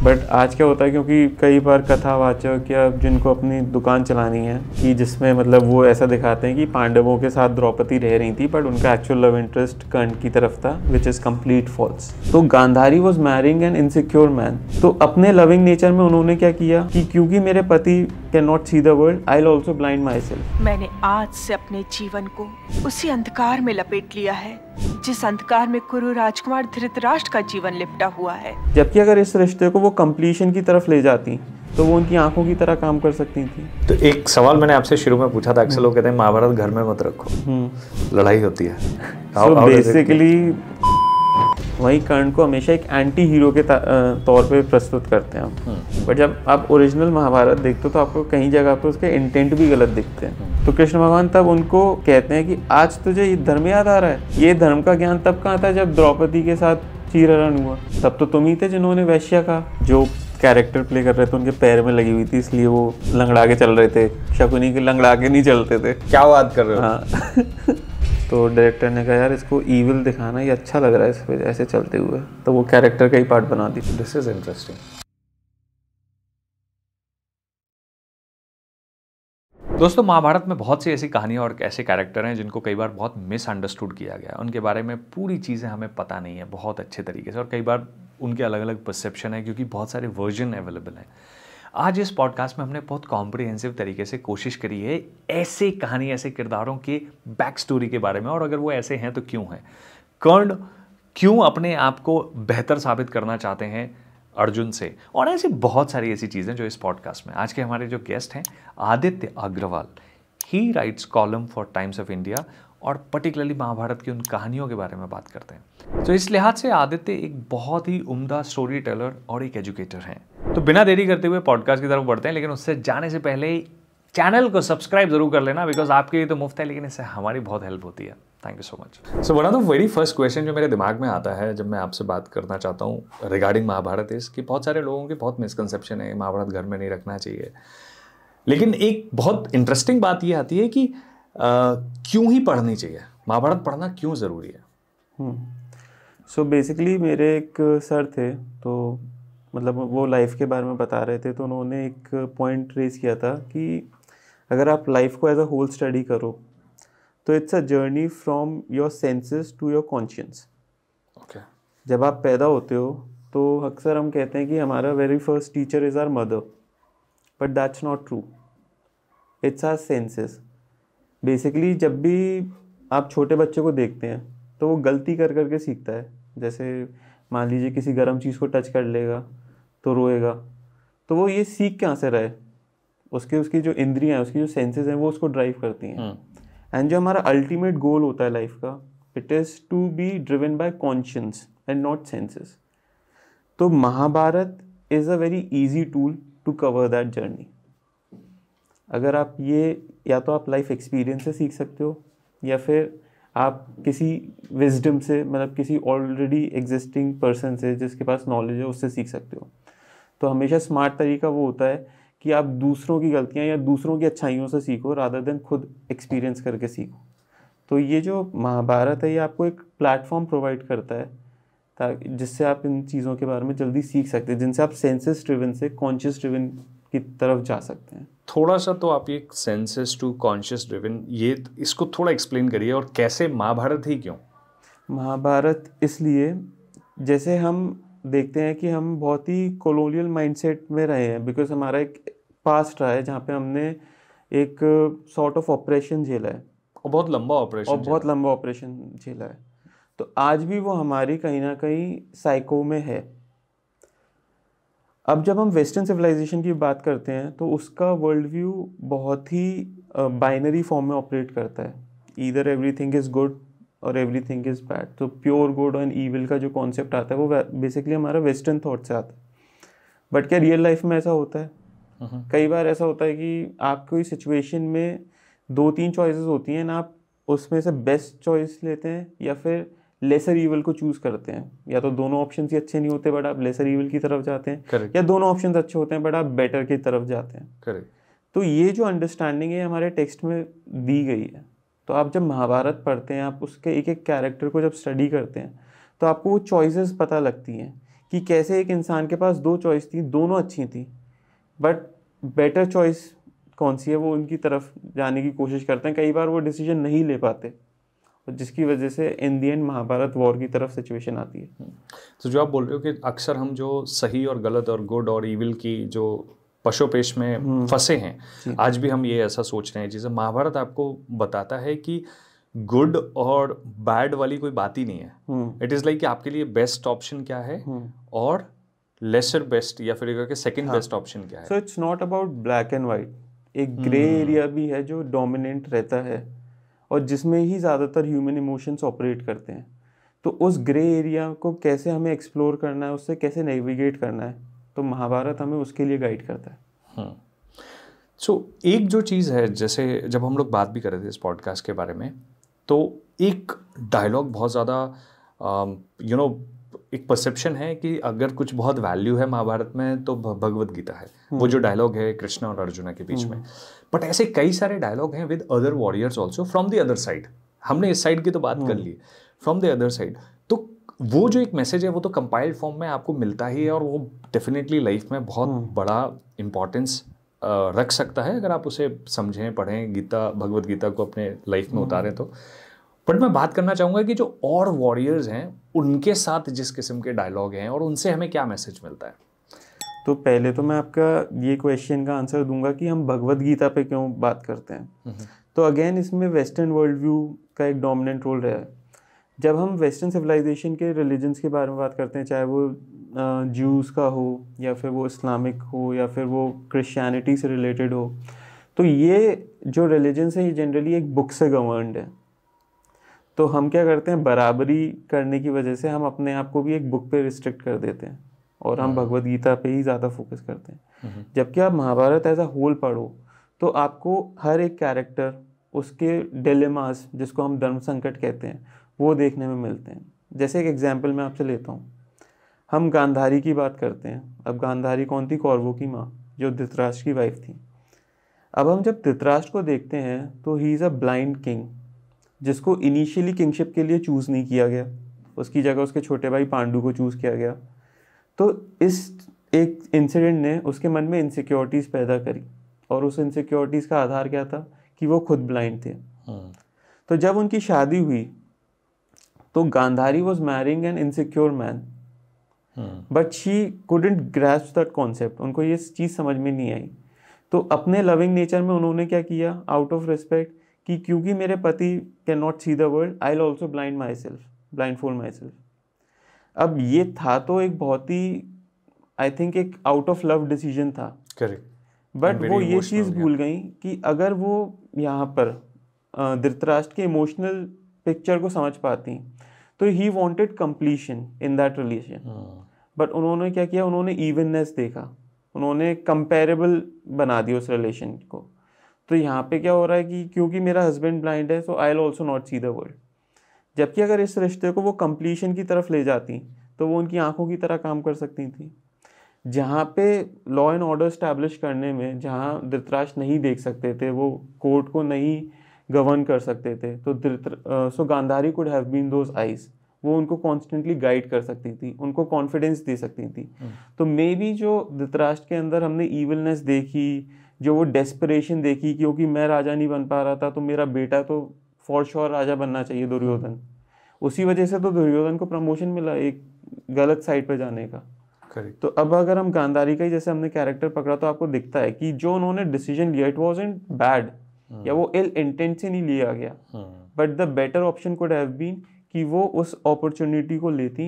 But आज क्या होता है, क्योंकि कई बार कथावाचक या जिनको अपनी दुकान चलानी है कि जिसमें मतलब वो ऐसा दिखाते हैं कि पांडवों के साथ द्रौपदी रह रही थी बट उनका एक्चुअल लव इंटरेस्ट कर्ण की तरफ था, विच इज़ कंप्लीट फॉल्स। तो Gandhari was marrying an insecure man. तो अपने लविंग नेचर में उन्होंने क्या किया कि क्योंकि मेरे पति can not see the world, I will also blind my self. मैंने आज से अपने जीवन को उसी अंधकार में लपेट लिया है जिस अंधकार में कुरु राजकुमार धृतराष्ट्र का जीवन लिपटा हुआ है। जबकि अगर इस रिश्ते को वो कंप्लीशन की तरफ ले जाती तो वो उनकी आंखों की तरह काम कर सकती थी। तो एक सवाल मैंने आपसे शुरू में पूछा था, अक्सर लोग कहते हैं महाभारत घर में मत रखो, लड़ाई होती है। So बेसिकली वही कर्ण को हमेशा एक एंटी हीरो के तौर पे प्रस्तुत करते हैं हम। बट जब आप ओरिजिनल महाभारत देखते हो तो आपको कहीं जगह पे उसके इंटेंट भी गलत दिखते हैं। तो कृष्ण भगवान तब उनको कहते हैं कि आज तुझे ये धर्म याद आ रहा है। ये धर्म का ज्ञान तब कहाँ था जब द्रौपदी के साथ चीरहरण हुआ, तब तो तुम ही थे जिन्होंने वैश्या का जो कैरेक्टर प्ले कर रहे थे उनके पैर में लगी हुई थी, इसलिए वो लंगड़ा के चल रहे थे। शकुनी के लंगड़ा के नहीं चलते थे। क्या बात कर रहे हो? हाँ तो डायरेक्टर ने कहा यार इसको ईविल दिखाना, ये अच्छा लग रहा है इस पे ऐसे चलते हुए, तो वो कैरेक्टर का ही पार्ट बना दी। This is interesting. दोस्तों, महाभारत में बहुत सी ऐसी कहानियाँ और ऐसे कैरेक्टर हैं जिनको कई बार बहुत मिसअंडरस्टूड किया गया है। उनके बारे में पूरी चीज़ें हमें पता नहीं है बहुत अच्छे तरीके से, और कई बार उनके अलग अलग परसेप्शन है क्योंकि बहुत सारे वर्जन अवेलेबल हैं। आज इस पॉडकास्ट में हमने बहुत कॉम्प्रिहेंसिव तरीके से कोशिश करी है ऐसे कहानी, ऐसे किरदारों के बैक स्टोरी के बारे में, और अगर वो ऐसे हैं तो क्यों हैं। कर्ण क्यों अपने आप को बेहतर साबित करना चाहते हैं अर्जुन से, और ऐसी बहुत सारी ऐसी चीज़ें जो इस पॉडकास्ट में। आज के हमारे जो गेस्ट हैं Aditya Agarwal, he writes column for Times of India, और पर्टिकुलरली महाभारत की उन कहानियों के बारे में बात करते हैं। तो इस लिहाज से आदित्य एक बहुत ही उम्दा स्टोरी टेलर और एक एजुकेटर हैं। तो बिना देरी करते हुए पॉडकास्ट की तरफ बढ़ते हैं, लेकिन उससे जाने से पहले चैनल को सब्सक्राइब जरूर कर लेना, बिकॉज आपके लिए तो मुफ्त है लेकिन इससे हमारी बहुत हेल्प होती है। Thank you so much. So one of the very first question जो मेरे दिमाग में आता है जब मैं आपसे बात करना चाहता हूँ रिगार्डिंग महाभारत इस कि बहुत सारे लोगों के बहुत मिसकंसेप्शन है, महाभारत घर में नहीं रखना चाहिए। लेकिन एक बहुत इंटरेस्टिंग बात ये आती है कि क्यों ही पढ़नी चाहिए, महाभारत पढ़ना क्यों ज़रूरी है? सो बेसिकली मेरे एक सर थे, तो मतलब वो लाइफ के बारे में बता रहे थे, तो उन्होंने एक पॉइंट रेज किया था कि अगर आप लाइफ को एज अ होल स्टडी करो तो it's a journey from your senses to your conscience. Okay. जब आप पैदा होते हो तो अक्सर हम कहते हैं कि हमारा very first teacher is our mother, but that's not true, it's our senses. Basically जब भी आप छोटे बच्चे को देखते हैं तो वो गलती कर करके सीखता है। जैसे मान लीजिए किसी गर्म चीज़ को टच कर लेगा तो रोएगा, तो वो ये सीख कहाँ से रहा है, उसकी जो इंद्रियाँ हैं, उसकी जो सेंसेस हैं वो उसको ड्राइव करती हैं। एंड जो हमारा अल्टीमेट गोल होता है लाइफ का, it is to be driven by conscience and not senses. तो Mahabharat is a very easy tool to cover that journey. अगर आप ये, या तो आप लाइफ एक्सपीरियंस से सीख सकते हो या फिर आप किसी विजडम से, मतलब किसी ऑलरेडी एग्जिस्टिंग पर्सन से जिसके पास नॉलेज है उससे सीख सकते हो। तो हमेशा स्मार्ट तरीका वो होता है कि आप दूसरों की गलतियां या दूसरों की अच्छाइयों से सीखो रादर देन खुद एक्सपीरियंस करके सीखो। तो ये जो महाभारत है ये आपको एक प्लेटफॉर्म प्रोवाइड करता है ताकि जिससे आप इन चीज़ों के बारे में जल्दी सीख सकते हैं, जिनसे आप सेंसेस ड्रिवन से कॉन्शियस ड्रिवन की तरफ जा सकते हैं। थोड़ा सा तो आप ये सेंसेस टू कॉन्शियस ड्रिवन, ये इसको थोड़ा एक्सप्लेन करिए, और कैसे महाभारत ही क्यों? महाभारत इसलिए, जैसे हम देखते हैं कि हम बहुत ही कॉलोनियल माइंडसेट में रहे हैं, बिकॉज हमारा एक पास्ट रहा है जहाँ पे हमने एक सॉर्ट ऑफ ऑपरेशन झेला है, और बहुत लंबा ऑपरेशन झेला है। तो आज भी वो हमारी कहीं ना कहीं साइको में है। अब जब हम वेस्टर्न सिविलाइजेशन की बात करते हैं तो उसका वर्ल्ड व्यू बहुत ही बाइनरी फॉर्म में ऑपरेट करता है, ईदर एवरीथिंग इज़ गुड और एवरीथिंग इज़ बैड। तो प्योर गुड एंड ईविल का जो कॉन्सेप्ट आता है वो बेसिकली हमारा वेस्टर्न थॉट से आता है। बट क्या रियल लाइफ में ऐसा होता है? कई बार ऐसा होता है कि आप कोई सिचुएशन में 2-3 चॉइसेस होती हैं ना, आप उसमें से बेस्ट चॉइस लेते हैं या फिर लेसर ईविल को चूज करते हैं। या तो दोनों ऑप्शंस ही अच्छे नहीं होते बट आप लेसर ईविल की तरफ जाते हैं, Correct. या दोनों ऑप्शंस अच्छे होते हैं बट आप बेटर की तरफ जाते हैं। Correct. तो ये जो अंडरस्टैंडिंग है हमारे टेक्स्ट में दी गई है। तो आप जब महाभारत पढ़ते हैं, आप उसके एक एक कैरेक्टर को जब स्टडी करते हैं तो आपको वो चॉइसेस पता लगती हैं कि कैसे एक इंसान के पास 2 चॉइस थी, दोनों अच्छी थी, बट बेटर चॉइस कौन सी है वो उनकी तरफ जाने की कोशिश करते हैं। कई बार वो डिसीजन नहीं ले पाते, और जिसकी वजह से इन दी एंड महाभारत वॉर की तरफ सिचुएशन आती है। तो जो आप बोल रहे हो कि अक्सर हम जो सही और गलत और गुड और इविल की जो पशोपेश में फंसे हैं, आज भी हम ये ऐसा सोच रहे हैं। जैसे महाभारत आपको बताता है कि गुड और बैड वाली कोई बात ही नहीं है। इट इज़ लाइक कि आपके लिए बेस्ट ऑप्शन क्या है और लेसर बेस्ट या फिर सेकंड बेस्ट ऑप्शन क्या है। So it's not about black and white, एक ग्रे एरिया भी है जो डोमिनेंट रहता है और जिसमें ही ज़्यादातर ह्यूमन इमोशंस ऑपरेट करते हैं। तो उस ग्रे एरिया को कैसे हमें एक्सप्लोर करना है, उससे कैसे नेविगेट करना है, तो महाभारत हमें उसके लिए गाइड करता है। सो एक जो चीज़ है, जैसे जब हम लोग बात भी कर रहे थे इस पॉडकास्ट के बारे में, तो एक डायलॉग बहुत ज़्यादा एक परसेप्शन है कि अगर कुछ बहुत वैल्यू है महाभारत में तो भगवत गीता है। वो जो डायलॉग है कृष्ण और अर्जुन के बीच में, बट ऐसे कई सारे डायलॉग हैं with other warriors also from the other side. हमने इस साइड की तो बात कर ली, फ्रॉम द अदर साइड। तो वो जो एक मैसेज है वो तो कंपाइल्ड फॉर्म में आपको मिलता ही है, और वो डेफिनेटली लाइफ में बहुत बड़ा इम्पॉर्टेंस रख सकता है अगर आप उसे समझें, पढ़ें, गीता भगवत गीता को अपने लाइफ में उतारें तो। बट मैं बात करना चाहूँगा कि जो और वॉरियर्स हैं उनके साथ जिस किस्म के डायलॉग हैं और उनसे हमें क्या मैसेज मिलता है। तो पहले तो मैं आपका ये क्वेश्चन का आंसर दूंगा कि हम भगवत गीता पे क्यों बात करते हैं। तो अगेन इसमें वेस्टर्न वर्ल्ड व्यू का एक डोमिनेंट रोल रहा है। जब हम वेस्टर्न सिविलाइजेशन के रिलीजन्स के बारे में बात करते हैं, चाहे वो ज्यूज़ का हो या फिर वो इस्लामिक हो या फिर वो क्रिश्चियनिटी से रिलेटेड हो, तो ये जो रिलीजन्स हैं ये जनरली एक बुक से गवर्नड है। तो हम क्या करते हैं, बराबरी करने की वजह से हम अपने आप को भी एक बुक पे रिस्ट्रिक्ट कर देते हैं और हम भगवत गीता पे ही ज़्यादा फोकस करते हैं। जबकि आप महाभारत एज अ होल पढ़ो तो आपको हर एक कैरेक्टर, उसके डिलेमास जिसको हम धर्म संकट कहते हैं, वो देखने में मिलते हैं। जैसे एक एग्जाम्पल मैं आपसे लेता हूँ, हम गांधारी की बात करते हैं। अब गांधारी कौन थी? कौरवों की माँ, जो धृतराष्ट्र की वाइफ थी। अब हम जब धृतराष्ट्र को देखते हैं तो he is a blind king, जिसको इनिशियली किंगशिप के लिए चूज़ नहीं किया गया, उसकी जगह उसके छोटे भाई पांडु को चूज़ किया गया। तो इस एक इंसिडेंट ने उसके मन में इनसिक्योरिटीज़ पैदा करी, और उस इनसिक्योरिटीज़ का आधार क्या था कि वो खुद ब्लाइंड थे। तो जब उनकी शादी हुई तो Gandhari was marrying an insecure man, but she couldn't grasp that concept. उनको ये चीज़ समझ में नहीं आई। तो अपने लविंग नेचर में उन्होंने क्या किया, आउट ऑफ रिस्पेक्ट, कि क्योंकि मेरे पति can not see the world, I will also blindfold my self. अब ये था तो एक बहुत ही, आई थिंक, एक आउट ऑफ लव डिसीजन था। करेक्ट। बट वो ये चीज़ भूल गई कि अगर वो यहाँ पर धृतराष्ट्र के इमोशनल पिक्चर को समझ पाती तो he wanted completion in that relation. But उन्होंने क्या किया, उन्होंने इवननेस देखा, उन्होंने कंपेरेबल बना दिया उस रिलेशन को। तो यहाँ पे क्या हो रहा है कि क्योंकि मेरा हस्बैंड ब्लाइंड है so I will also not see the world. जबकि अगर इस रिश्ते को वो कंप्लीशन की तरफ ले जाती तो वो उनकी आंखों की तरह काम कर सकती थी। जहाँ पे लॉ एंड ऑर्डर स्टैब्लिश करने में, जहाँ धृतराष्ट्र नहीं देख सकते थे, वो कोर्ट को नहीं गवर्न कर सकते थे, तो so Gandhari could have been those eyes. वो उनको कॉन्स्टेंटली गाइड कर सकती थी, उनको कॉन्फिडेंस दे सकती थी। तो मे बी जो धृतराष्ट्र के अंदर हमने ईविलनेस देखी, जो वो डेस्परेशन देखी, क्योंकि मैं राजा नहीं बन पा रहा था तो मेरा बेटा तो फॉर श्योर राजा बनना चाहिए, दुर्योधन, उसी वजह से तो दुर्योधन को प्रमोशन मिला एक गलत साइड पे जाने का। करेक्ट। तो अब अगर हम गांधारी का ही जैसे हमने कैरेक्टर पकड़ा तो आपको दिखता है कि जो उन्होंने डिसीजन लिया इट वाजंट बैड, या वो इल इंटेंट से नहीं लिया गया, but the better option could have been कि वो उस अपॉर्चुनिटी को लेती,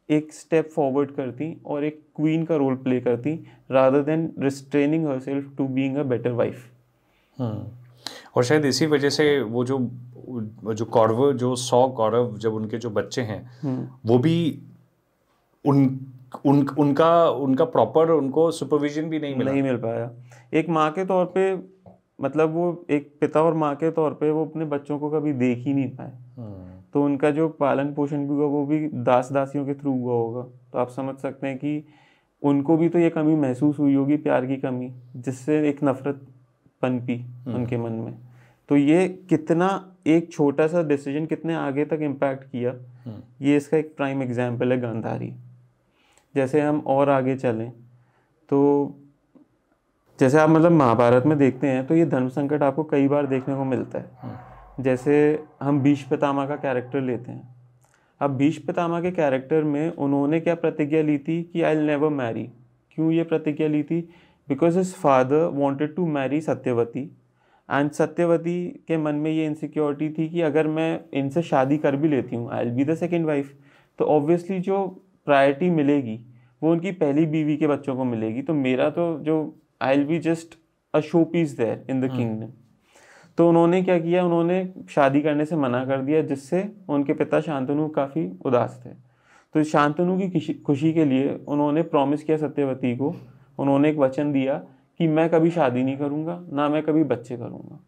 एक स्टेप फॉरवर्ड करती और एक क्वीन का रोल प्ले करती, rather than restraining herself to being a better wife. और शायद इसी वजह से वो जो कौरव, जो 100 कौरव, जब उनके जो बच्चे हैं वो भी उनका प्रॉपर उनको सुपरविजन भी नहीं मिल पाया। एक माँ के तौर पे, मतलब वो एक पिता और माँ के तौर पे वो अपने बच्चों को कभी देख ही नहीं पाए। तो उनका जो पालन पोषण भी हुआ वो भी दास दासियों के थ्रू हुआ होगा। तो आप समझ सकते हैं कि उनको भी तो ये कमी महसूस हुई होगी, प्यार की कमी, जिससे एक नफरत पनपी उनके मन में। तो ये कितना एक छोटा सा डिसीजन कितने आगे तक इम्पैक्ट किया, ये इसका एक प्राइम एग्जाम्पल है गांधारी। जैसे हम और आगे चलें तो जैसे आप मतलब महाभारत में देखते हैं तो ये धर्म संकट आपको कई बार देखने को मिलता है। जैसे हम भीष्म पितामह का कैरेक्टर लेते हैं। अब भीष्म पितामह के कैरेक्टर में उन्होंने क्या प्रतिज्ञा ली थी कि आई विल नेवर मैरी। क्यों ये प्रतिज्ञा ली थी? Because his father wanted to marry Satyavati and Satyavati के मन में ये इनसिक्योरिटी थी कि अगर मैं इनसे शादी कर भी लेती हूँ आई will be the second wife, तो ऑब्वियसली जो प्रायोरिटी मिलेगी वो उनकी पहली बीवी के बच्चों को मिलेगी, तो मेरा तो जो I will be just a showpiece there in the kingdom. तो उन्होंने क्या किया, उन्होंने शादी करने से मना कर दिया, जिससे उनके पिता शांतनु काफ़ी उदास थे। तो शांतनु की खुशी के लिए उन्होंने प्रॉमिस किया सत्यवती को, उन्होंने एक वचन दिया कि मैं कभी शादी नहीं करूँगा, ना मैं कभी बच्चे करूँगा।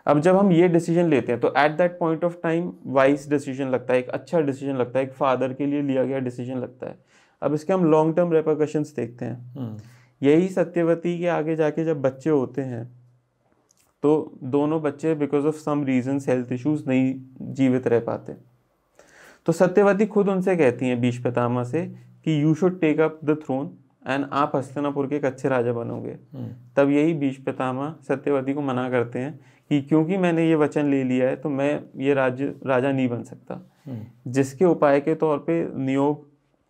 अब जब हम ये डिसीजन लेते हैं तो at that point of time wise decision लगता है, एक अच्छा डिसीजन लगता है, एक फादर के लिए लिया गया डिसीजन लगता है। अब इसके हम लॉन्ग टर्म रेपरकशंस देखते हैं। यही सत्यवती के आगे जाके जब बच्चे होते हैं तो दोनों बच्चे because of some reasons health issues नहीं जीवित रह पाते। तो सत्यवती खुद उनसे कहती हैं भीष्म पितामह से कि you should take up the throne and आप हस्तिनापुर के एक अच्छे राजा बनोगे। तब यही भीष्म पितामह सत्यवती को मना करते हैं कि क्योंकि मैंने ये वचन ले लिया है तो मैं ये राजा नहीं बन सकता। जिसके उपाय के तौर पे नियोग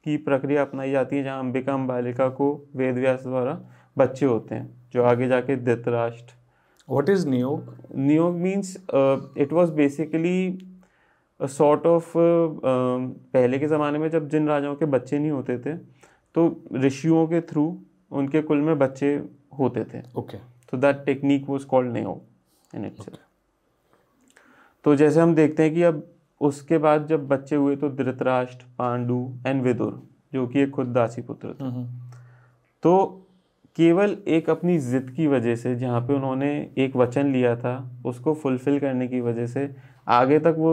की प्रक्रिया अपनाई जाती है, जहाँ अंबिका बालिका को वेदव्यास द्वारा बच्चे होते हैं जो आगे जाके Dhritarashtra. What is Niyog? Niyog means it was basically a sort of पहले के ज़माने में जब जिन राजाओं के बच्चे नहीं होते थे तो ऋषियों के थ्रू उनके कुल में बच्चे होते थे। Okay. तो दैट टेक्निक वाज कॉल्ड नियोग इन इटसेल्फ। तो जैसे हम देखते हैं कि अब उसके बाद जब बच्चे हुए तो धृतराष्ट्र, पांडु एंड विदुर जो कि एक खुद दासी पुत्र थे। तो केवल एक अपनी जिद की वजह से, जहाँ पे उन्होंने एक वचन लिया था उसको फुलफिल करने की वजह से आगे तक वो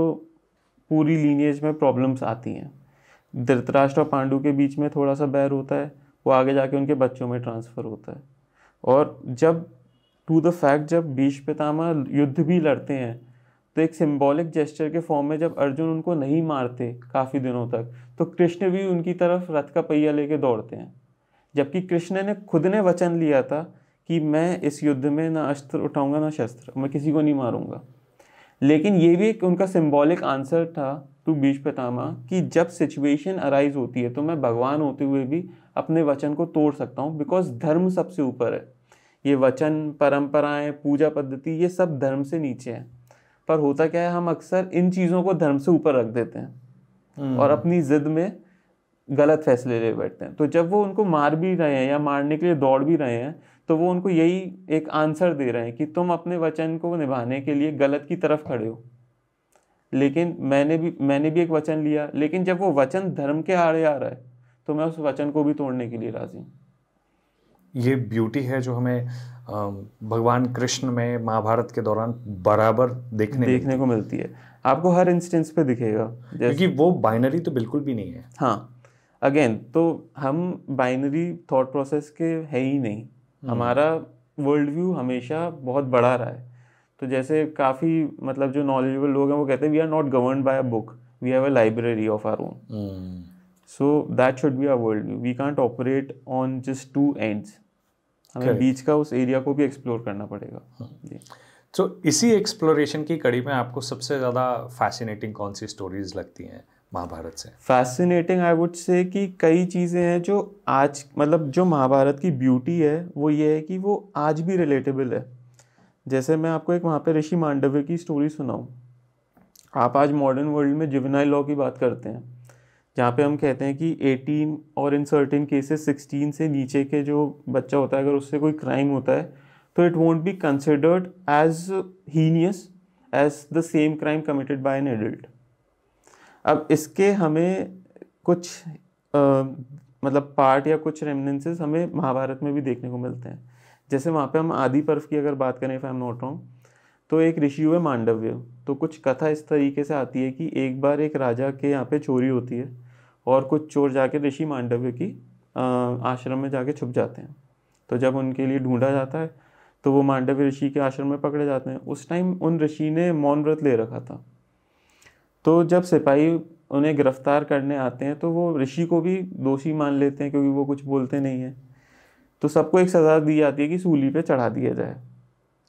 पूरी लीनिएज में प्रॉब्लम्स आती हैं। धृतराष्ट्र और पांडु के बीच में थोड़ा सा बैर होता है, वो आगे जाके उनके बच्चों में ट्रांसफ़र होता है। और जब टू द फैक्ट जब भीष्म पितामह युद्ध भी लड़ते हैं तो एक सिंबॉलिक जेस्चर के फॉर्म में जब अर्जुन उनको नहीं मारते काफ़ी दिनों तक, तो कृष्ण भी उनकी तरफ रथ का पहिया लेके दौड़ते हैं, जबकि कृष्ण ने खुद ने वचन लिया था कि मैं इस युद्ध में ना अस्त्र उठाऊंगा ना शस्त्र, मैं किसी को नहीं मारूंगा। लेकिन ये भी एक उनका सिंबॉलिक आंसर था टू भीष्म पितामह कि जब सिचुएशन अराइज होती है तो मैं भगवान होते हुए भी अपने वचन को तोड़ सकता हूँ, बिकॉज धर्म सबसे ऊपर है। ये वचन, परंपराएं, पूजा पद्धति ये सब धर्म से नीचे हैं। पर होता क्या है, हम अक्सर इन चीज़ों को धर्म से ऊपर रख देते हैं और अपनी जिद में गलत फैसले ले बैठते हैं। तो जब वो उनको मार भी रहे हैं या मारने के लिए दौड़ भी रहे हैं तो वो उनको यही एक आंसर दे रहे हैं कि तुम अपने वचन को निभाने के लिए गलत की तरफ खड़े हो, लेकिन मैंने भी एक वचन लिया, लेकिन जब वो वचन धर्म के आड़े आ रहा है तो मैं उस वचन को भी तोड़ने के लिए राजी हूँ। ये ब्यूटी है जो हमें भगवान कृष्ण में महाभारत के दौरान बराबर देखने को मिलती है। आपको हर इंस्टेंस पे दिखेगा, क्योंकि वो बाइनरी तो बिल्कुल भी नहीं है। हाँ, अगेन तो हम बाइनरी थॉट प्रोसेस के है ही नहीं। हमारा वर्ल्ड व्यू हमेशा बहुत बड़ा रहा है। तो जैसे काफ़ी मतलब जो नॉलेजेबल लोग हैं वो कहते हैं we are not governed by a book, we have a library of our own. So that should be our world view. We can't operate on just two ends, हमें बीच का उस एरिया को भी एक्सप्लोर करना पड़ेगा। जी। तो इसी एक्सप्लोरेशन की कड़ी में आपको सबसे ज़्यादा फैसिनेटिंग कौन सी स्टोरीज लगती हैं महाभारत से? फैसिनेटिंग आई वुड से कि कई चीज़ें हैं जो आज मतलब जो महाभारत की ब्यूटी है वो ये है कि वो आज भी रिलेटेबल है। जैसे मैं आपको एक वहाँ पे ऋषि मांडव्य की स्टोरी सुनाऊँ। आप आज मॉडर्न वर्ल्ड में जुवेनाइल लॉ की बात करते हैं, जहाँ पे हम कहते हैं कि 18 और इन सर्टेन केसेस 16 से नीचे के जो बच्चा होता है अगर उससे कोई क्राइम होता है तो it won't be considered as heinous as the same crime committed by an adult. अब इसके हमें कुछ मतलब पार्ट या कुछ रेमिनेंसेस हमें महाभारत में भी देखने को मिलते हैं। जैसे वहाँ पे हम आदि पर्व की अगर बात करें, if I am not wrong, तो एक ऋषि हुए मांडव्य। तो कुछ कथा इस तरीके से आती है कि एक बार एक राजा के यहाँ पे चोरी होती है और कुछ चोर जाके ऋषि मांडव्य की आश्रम में जाके छुप जाते हैं। तो जब उनके लिए ढूंढा जाता है तो वो मांडव्य ऋषि के आश्रम में पकड़े जाते हैं। उस टाइम उन ऋषि ने मौन व्रत ले रखा था। तो जब सिपाही उन्हें गिरफ्तार करने आते हैं तो वो ऋषि को भी दोषी मान लेते हैं क्योंकि वो कुछ बोलते नहीं हैं। तो सबको एक सज़ा दी जाती है कि सूली पे चढ़ा दिया जाए।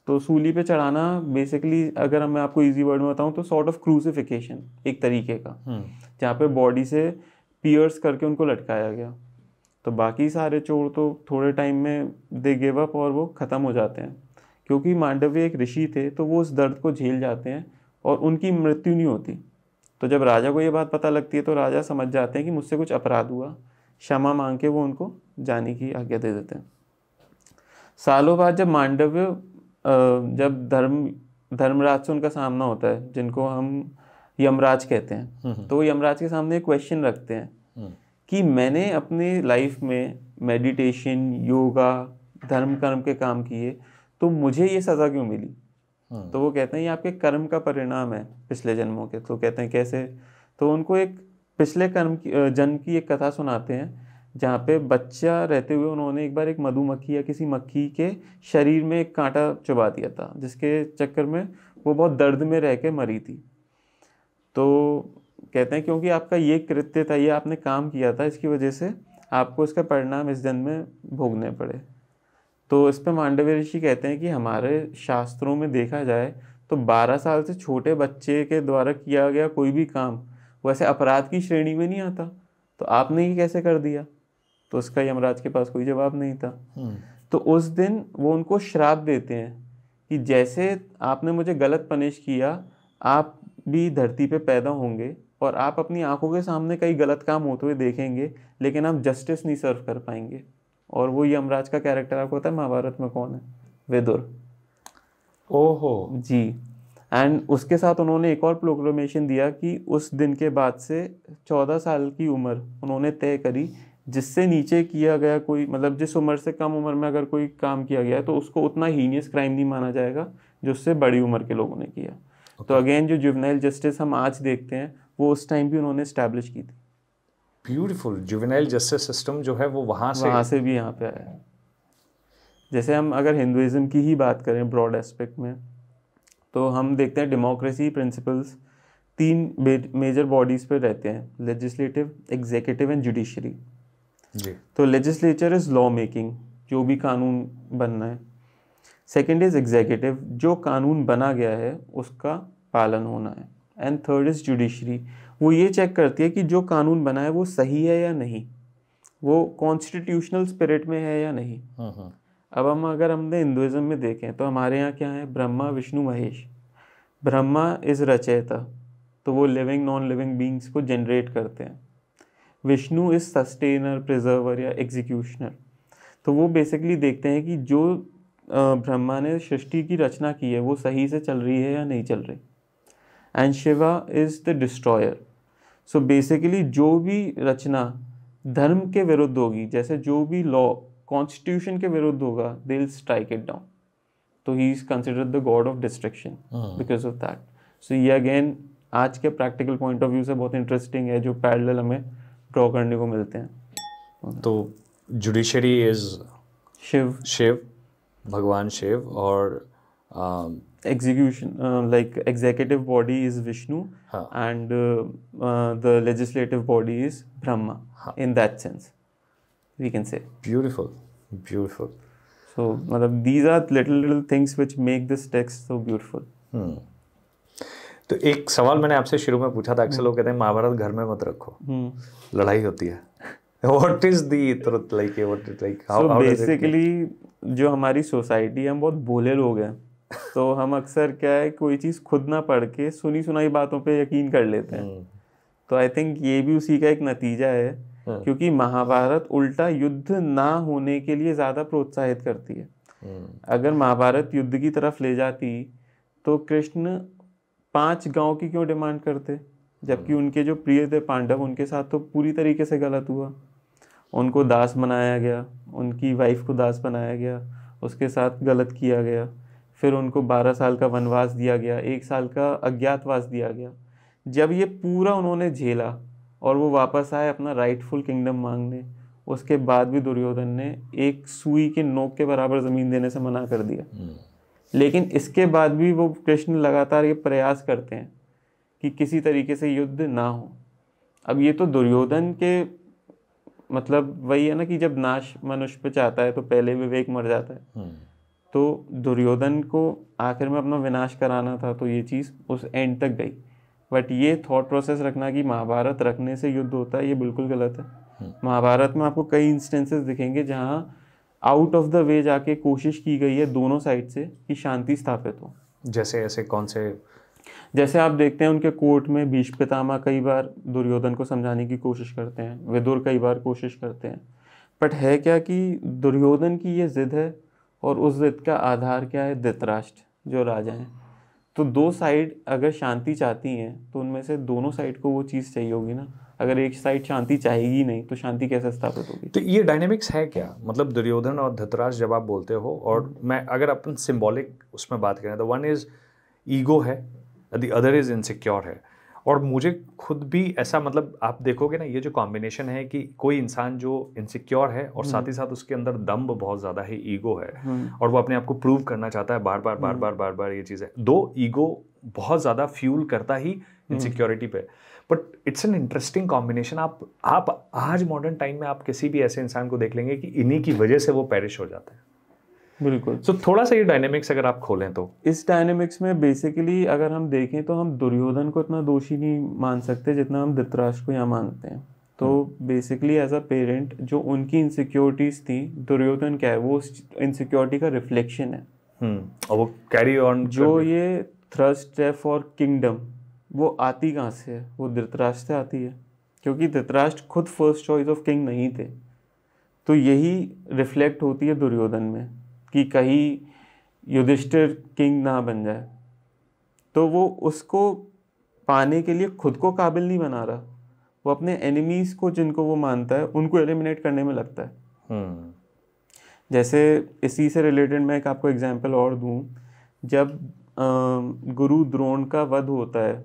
तो सूली पे चढ़ाना बेसिकली, अगर मैं आपको इजी वर्ड में बताऊं तो सॉर्ट ऑफ क्रूसिफिकेशन एक तरीके का, जहाँ पे बॉडी से पियर्स करके उनको लटकाया गया। तो बाकी सारे चोर तो थोड़े टाइम में दे गिव अप और वो ख़त्म हो जाते हैं, क्योंकि मांडव्य एक ऋषि थे तो वो उस दर्द को झेल जाते हैं और उनकी मृत्यु नहीं होती। तो जब राजा को ये बात पता लगती है तो राजा समझ जाते हैं कि मुझसे कुछ अपराध हुआ, क्षमा मांग के वो उनको जाने की आज्ञा दे देते हैं। सालों बाद जब मांडव्य जब धर्मराज से उनका सामना होता है, जिनको हम यमराज कहते हैं, तो यमराज के सामने एक क्वेश्चन रखते हैं कि मैंने अपने लाइफ में मेडिटेशन, योगा, धर्म कर्म के काम किए तो मुझे ये सज़ा क्यों मिली। तो वो कहते हैं ये आपके कर्म का परिणाम है पिछले जन्मों के। तो कहते हैं कैसे, तो उनको एक पिछले जन्म की एक कथा सुनाते हैं, जहाँ पे बच्चा रहते हुए उन्होंने एक बार एक मधुमक्खी या किसी मक्खी के शरीर में एक कांटा चुबा दिया था, जिसके चक्कर में वो बहुत दर्द में रह के मरी थी। तो कहते हैं क्योंकि आपका ये कृत्य था, ये आपने काम किया था, इसकी वजह से आपको इसका परिणाम इस जन्म में भोगने पड़े। तो इस पर मांडव्य ऋषि कहते हैं कि हमारे शास्त्रों में देखा जाए तो 12 साल से छोटे बच्चे के द्वारा किया गया कोई भी काम वैसे अपराध की श्रेणी में नहीं आता, तो आपने ये कैसे कर दिया। तो उसका यमराज के पास कोई जवाब नहीं था। तो उस दिन वो उनको श्राप देते हैं कि जैसे आपने मुझे गलत पनिश किया, आप भी धरती पे पैदा होंगे और आप अपनी आंखों के सामने कई गलत काम होते हुए देखेंगे, लेकिन आप जस्टिस नहीं सर्व कर पाएंगे। और वो यमराज का कैरेक्टर आपको पता है महाभारत में कौन है? विदुर। ओहो जी। एंड उसके साथ उन्होंने एक और प्रोक्लेमेशन दिया कि उस दिन के बाद से 14 साल की उम्र उन्होंने तय करी, जिससे नीचे किया गया कोई, मतलब जिस उम्र से कम उम्र में अगर कोई काम किया गया है तो उसको उतना हीनियस क्राइम नहीं माना जाएगा जो उससे बड़ी उम्र के लोगों ने किया। तो अगेन जो जुवेनाइल जस्टिस हम आज देखते हैं वो उस टाइम भी उन्होंने एस्टैब्लिश की थी। ब्यूटीफुल। जुवेनाइल जस्टिस सिस्टम जो है वो वहाँ से भी यहाँ पे आया है। जैसे हम अगर हिंदुइज्म की ही बात करें ब्रॉड एस्पेक्ट में, तो हम देखते हैं डेमोक्रेसी प्रिंसिपल्स 3 मेजर बॉडीज़ पे रहते हैं, लेजिस्लेटिव, एग्जीक्यूटिव एंड जुडिशरी। जी। तो लेजिस्लेचर इज़ लॉ मेकिंग, जो भी कानून बनना है। सेकंड इज़ एग्जीक्यूटिव, जो कानून बना गया है उसका पालन होना है। एंड थर्ड इज़ जुडिशरी, वो ये चेक करती है कि जो कानून बना है वो सही है या नहीं, वो कॉन्स्टिट्यूशनल स्पिरिट में है या नहीं। अब अगर हमने हिंदुइज्म में देखें तो हमारे यहाँ क्या है, ब्रह्मा विष्णु महेश। ब्रह्मा इज़ रचयिता, तो वो लिविंग नॉन लिविंग बींग्स को जनरेट करते हैं। विष्णु इज़ सस्टेनर, प्रिजर्वर या एग्जीक्यूशनर, तो वो बेसिकली देखते हैं कि जो ब्रह्मा ने सृष्टि की रचना की है वो सही से चल रही है या नहीं चल रही। And Shiva is the destroyer. So basically जो भी रचना धर्म के विरुद्ध होगी, जैसे जो भी लॉ कॉन्स्टिट्यूशन के विरुद्ध होगा, they will strike it down. तो he is considered the god of destruction because of that. So ये अगेन आज के प्रैक्टिकल पॉइंट ऑफ व्यू से बहुत इंटरेस्टिंग है, जो पैरेलल हमें ड्रॉ करने को मिलते हैं। तो जुडिशरी इज शिव, भगवान शिव, और execution like executive body is Vishnu, and the legislative body is Brahma. In that sense we can say. Beautiful. So these are little things which make this text so beautiful. तो एक सवाल मैंने आपसे शुरू में पूछा था, अक्सर लोग कहते हैं महाभारत घर में मत रखो, लड़ाई होती है। What is the truth like? What is like? So basically जो हमारी सोसाइटी है, हम बहुत भोले लोग हैं, तो हम अक्सर क्या है, कोई चीज़ खुद ना पढ़ के सुनी सुनाई बातों पे यकीन कर लेते हैं। तो आई थिंक ये भी उसी का एक नतीजा है, क्योंकि महाभारत उल्टा युद्ध ना होने के लिए ज़्यादा प्रोत्साहित करती है। अगर महाभारत युद्ध की तरफ ले जाती तो कृष्ण 5 गांव की क्यों डिमांड करते, जबकि उनके जो प्रिय थे पांडव, उनके साथ तो पूरी तरीके से गलत हुआ। उनको दास बनाया गया, उनकी वाइफ को दास बनाया गया, उसके साथ गलत किया गया, फिर उनको 12 साल का वनवास दिया गया, 1 साल का अज्ञातवास दिया गया। जब ये पूरा उन्होंने झेला और वो वापस आए अपना राइटफुल किंगडम मांगने, उसके बाद भी दुर्योधन ने एक सुई के नोक के बराबर ज़मीन देने से मना कर दिया। लेकिन इसके बाद भी वो कृष्ण लगातार ये प्रयास करते हैं कि किसी तरीके से युद्ध ना हो। अब ये तो दुर्योधन के मतलब वही है ना कि जब नाश मनुष्य पे चाहता है तो पहले विवेक मर जाता है। तो दुर्योधन को आखिर में अपना विनाश कराना था, तो ये चीज़ उस एंड तक गई। बट ये थॉट प्रोसेस रखना कि महाभारत रखने से युद्ध होता है, ये बिल्कुल गलत है। महाभारत में आपको कई इंस्टेंसेस दिखेंगे जहाँ आउट ऑफ द वे जाके कोशिश की गई है दोनों साइड से कि शांति स्थापित हो। जैसे ऐसे कौन से? जैसे आप देखते हैं उनके कोर्ट में भीष्म पितामह कई बार दुर्योधन को समझाने की कोशिश करते हैं, विदुर कई बार कोशिश करते हैं, बट है क्या कि दुर्योधन की ये जिद है और उस जिद का आधार क्या है? धृतराष्ट्र जो राजा हैं। तो दो साइड अगर शांति चाहती हैं तो उनमें से दोनों साइड को वो चीज़ चाहिए होगी ना। अगर एक साइड शांति चाहेगी नहीं तो शांति कैसे स्थापित होगी? तो ये डायनेमिक्स है क्या? मतलब दुर्योधन और धृतराष्ट्र जब आप बोलते हो, और मैं अगर अपन सिंबॉलिक उसमें बात करें तो वन इज ईगो है, द अदर इज इनसिक्योर है। और मुझे खुद भी ऐसा, मतलब आप देखोगे ना ये जो कॉम्बिनेशन है कि कोई इंसान जो इनसिक्योर है और साथ ही साथ उसके अंदर दम्भ बहुत ज़्यादा है, ईगो है, और वो अपने आप को प्रूव करना चाहता है बार बार ये चीज़ है। दो ईगो बहुत ज़्यादा फ्यूल करता ही इनसिक्योरिटी पे। But it's an interesting combination. आप आज मॉडर्न टाइम में आप किसी भी ऐसे इंसान को देख लेंगे कि इन्हीं की वजह से वो पेरिश हो जाता है। बिल्कुल। तो थोड़ा सा ये डायनेमिक्स अगर आप खोलें तो इस डायनेमिक्स में बेसिकली अगर हम देखें तो हम दुर्योधन को इतना दोषी नहीं मान सकते जितना हम धृतराष्ट्र को यहाँ मानते हैं। तो बेसिकली एज अ पेरेंट जो उनकी इनसिक्योरिटीज थी, दुर्योधन क्या है? वो इनसिक्योरिटी का रिफ्लेक्शन है। और वो कैरी ऑन जो ये थ्रस्ट है फॉर किंगडम, वो आती कहाँ से है? वो धृतराष्ट्र से आती है, क्योंकि धृतराष्ट्र खुद फर्स्ट चॉइस ऑफ किंग नहीं थे। तो यही रिफ्लेक्ट होती है दुर्योधन में कि कहीं युधिष्ठिर किंग ना बन जाए। तो वो उसको पाने के लिए खुद को काबिल नहीं बना रहा, वो अपने एनिमीज को जिनको वो मानता है उनको एलिमिनेट करने में लगता है। जैसे इसी से रिलेटेड मैं एक आपको एग्जांपल और दूं। जब गुरु द्रोण का वध होता है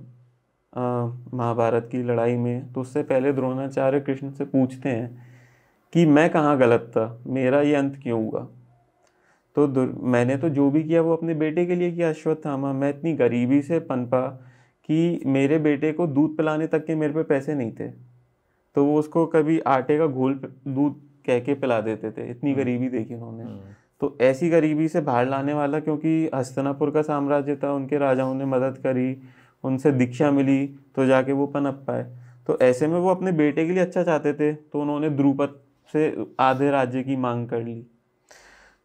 महाभारत की लड़ाई में, तो उससे पहले द्रोणाचार्य कृष्ण से पूछते हैं कि मैं कहाँ गलत था, मेरा ये अंत क्यों हुआ? तो मैंने तो जो भी किया वो अपने बेटे के लिए किया अश्वत्थामा। मैं इतनी गरीबी से पनपा कि मेरे बेटे को दूध पिलाने तक के मेरे पे पैसे नहीं थे, तो वो उसको कभी आटे का घोल दूध कह के पिला देते थे। इतनी गरीबी देखी उन्होंने। तो ऐसी गरीबी से बाहर लाने वाला, क्योंकि हस्तिनापुर का साम्राज्य था, उनके राजाओं ने मदद करी, उनसे दीक्षा मिली, तो जाके वो पनप पाए। तो ऐसे में वो अपने बेटे के लिए अच्छा चाहते थे, तो उन्होंने द्रुपद से आधे राज्य की मांग कर ली।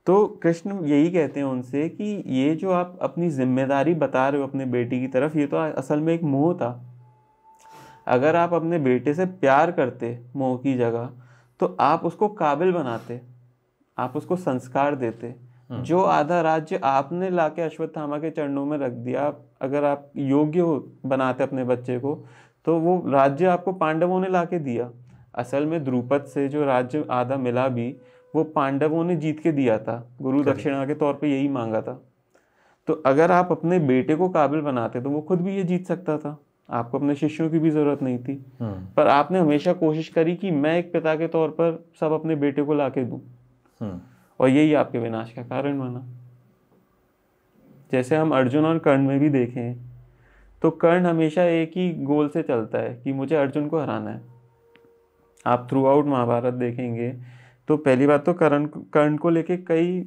तो कृष्ण यही कहते हैं उनसे कि ये जो आप अपनी जिम्मेदारी बता रहे हो अपने बेटे की तरफ, ये तो असल में एक मोह था। अगर आप अपने बेटे से प्यार करते मोह की जगह, तो आप उसको काबिल बनाते, आप उसको संस्कार देते। जो आधा राज्य आपने लाके अश्वत्थामा के चरणों में रख दिया, अगर आप योग्य हो बनाते अपने बच्चे को, तो वो राज्य आपको पांडवों ने लाके दिया। असल में द्रुपद से जो राज्य आधा मिला भी, वो पांडवों ने जीत के दिया था, गुरु दक्षिणा के तौर पे यही मांगा था। तो अगर आप अपने बेटे को काबिल बनाते तो वो खुद भी ये जीत सकता था, आपको अपने शिष्यों की भी जरूरत नहीं थी। पर आपने हमेशा कोशिश करी कि मैं एक पिता के तौर पर सब अपने बेटे को लाके दूं, और यही आपके विनाश का कारण बना। जैसे हम अर्जुन और कर्ण में भी देखें, तो कर्ण हमेशा एक ही गोल से चलता है कि मुझे अर्जुन को हराना है। आप थ्रू आउट महाभारत देखेंगे तो पहली बात तो कर्ण को लेके कई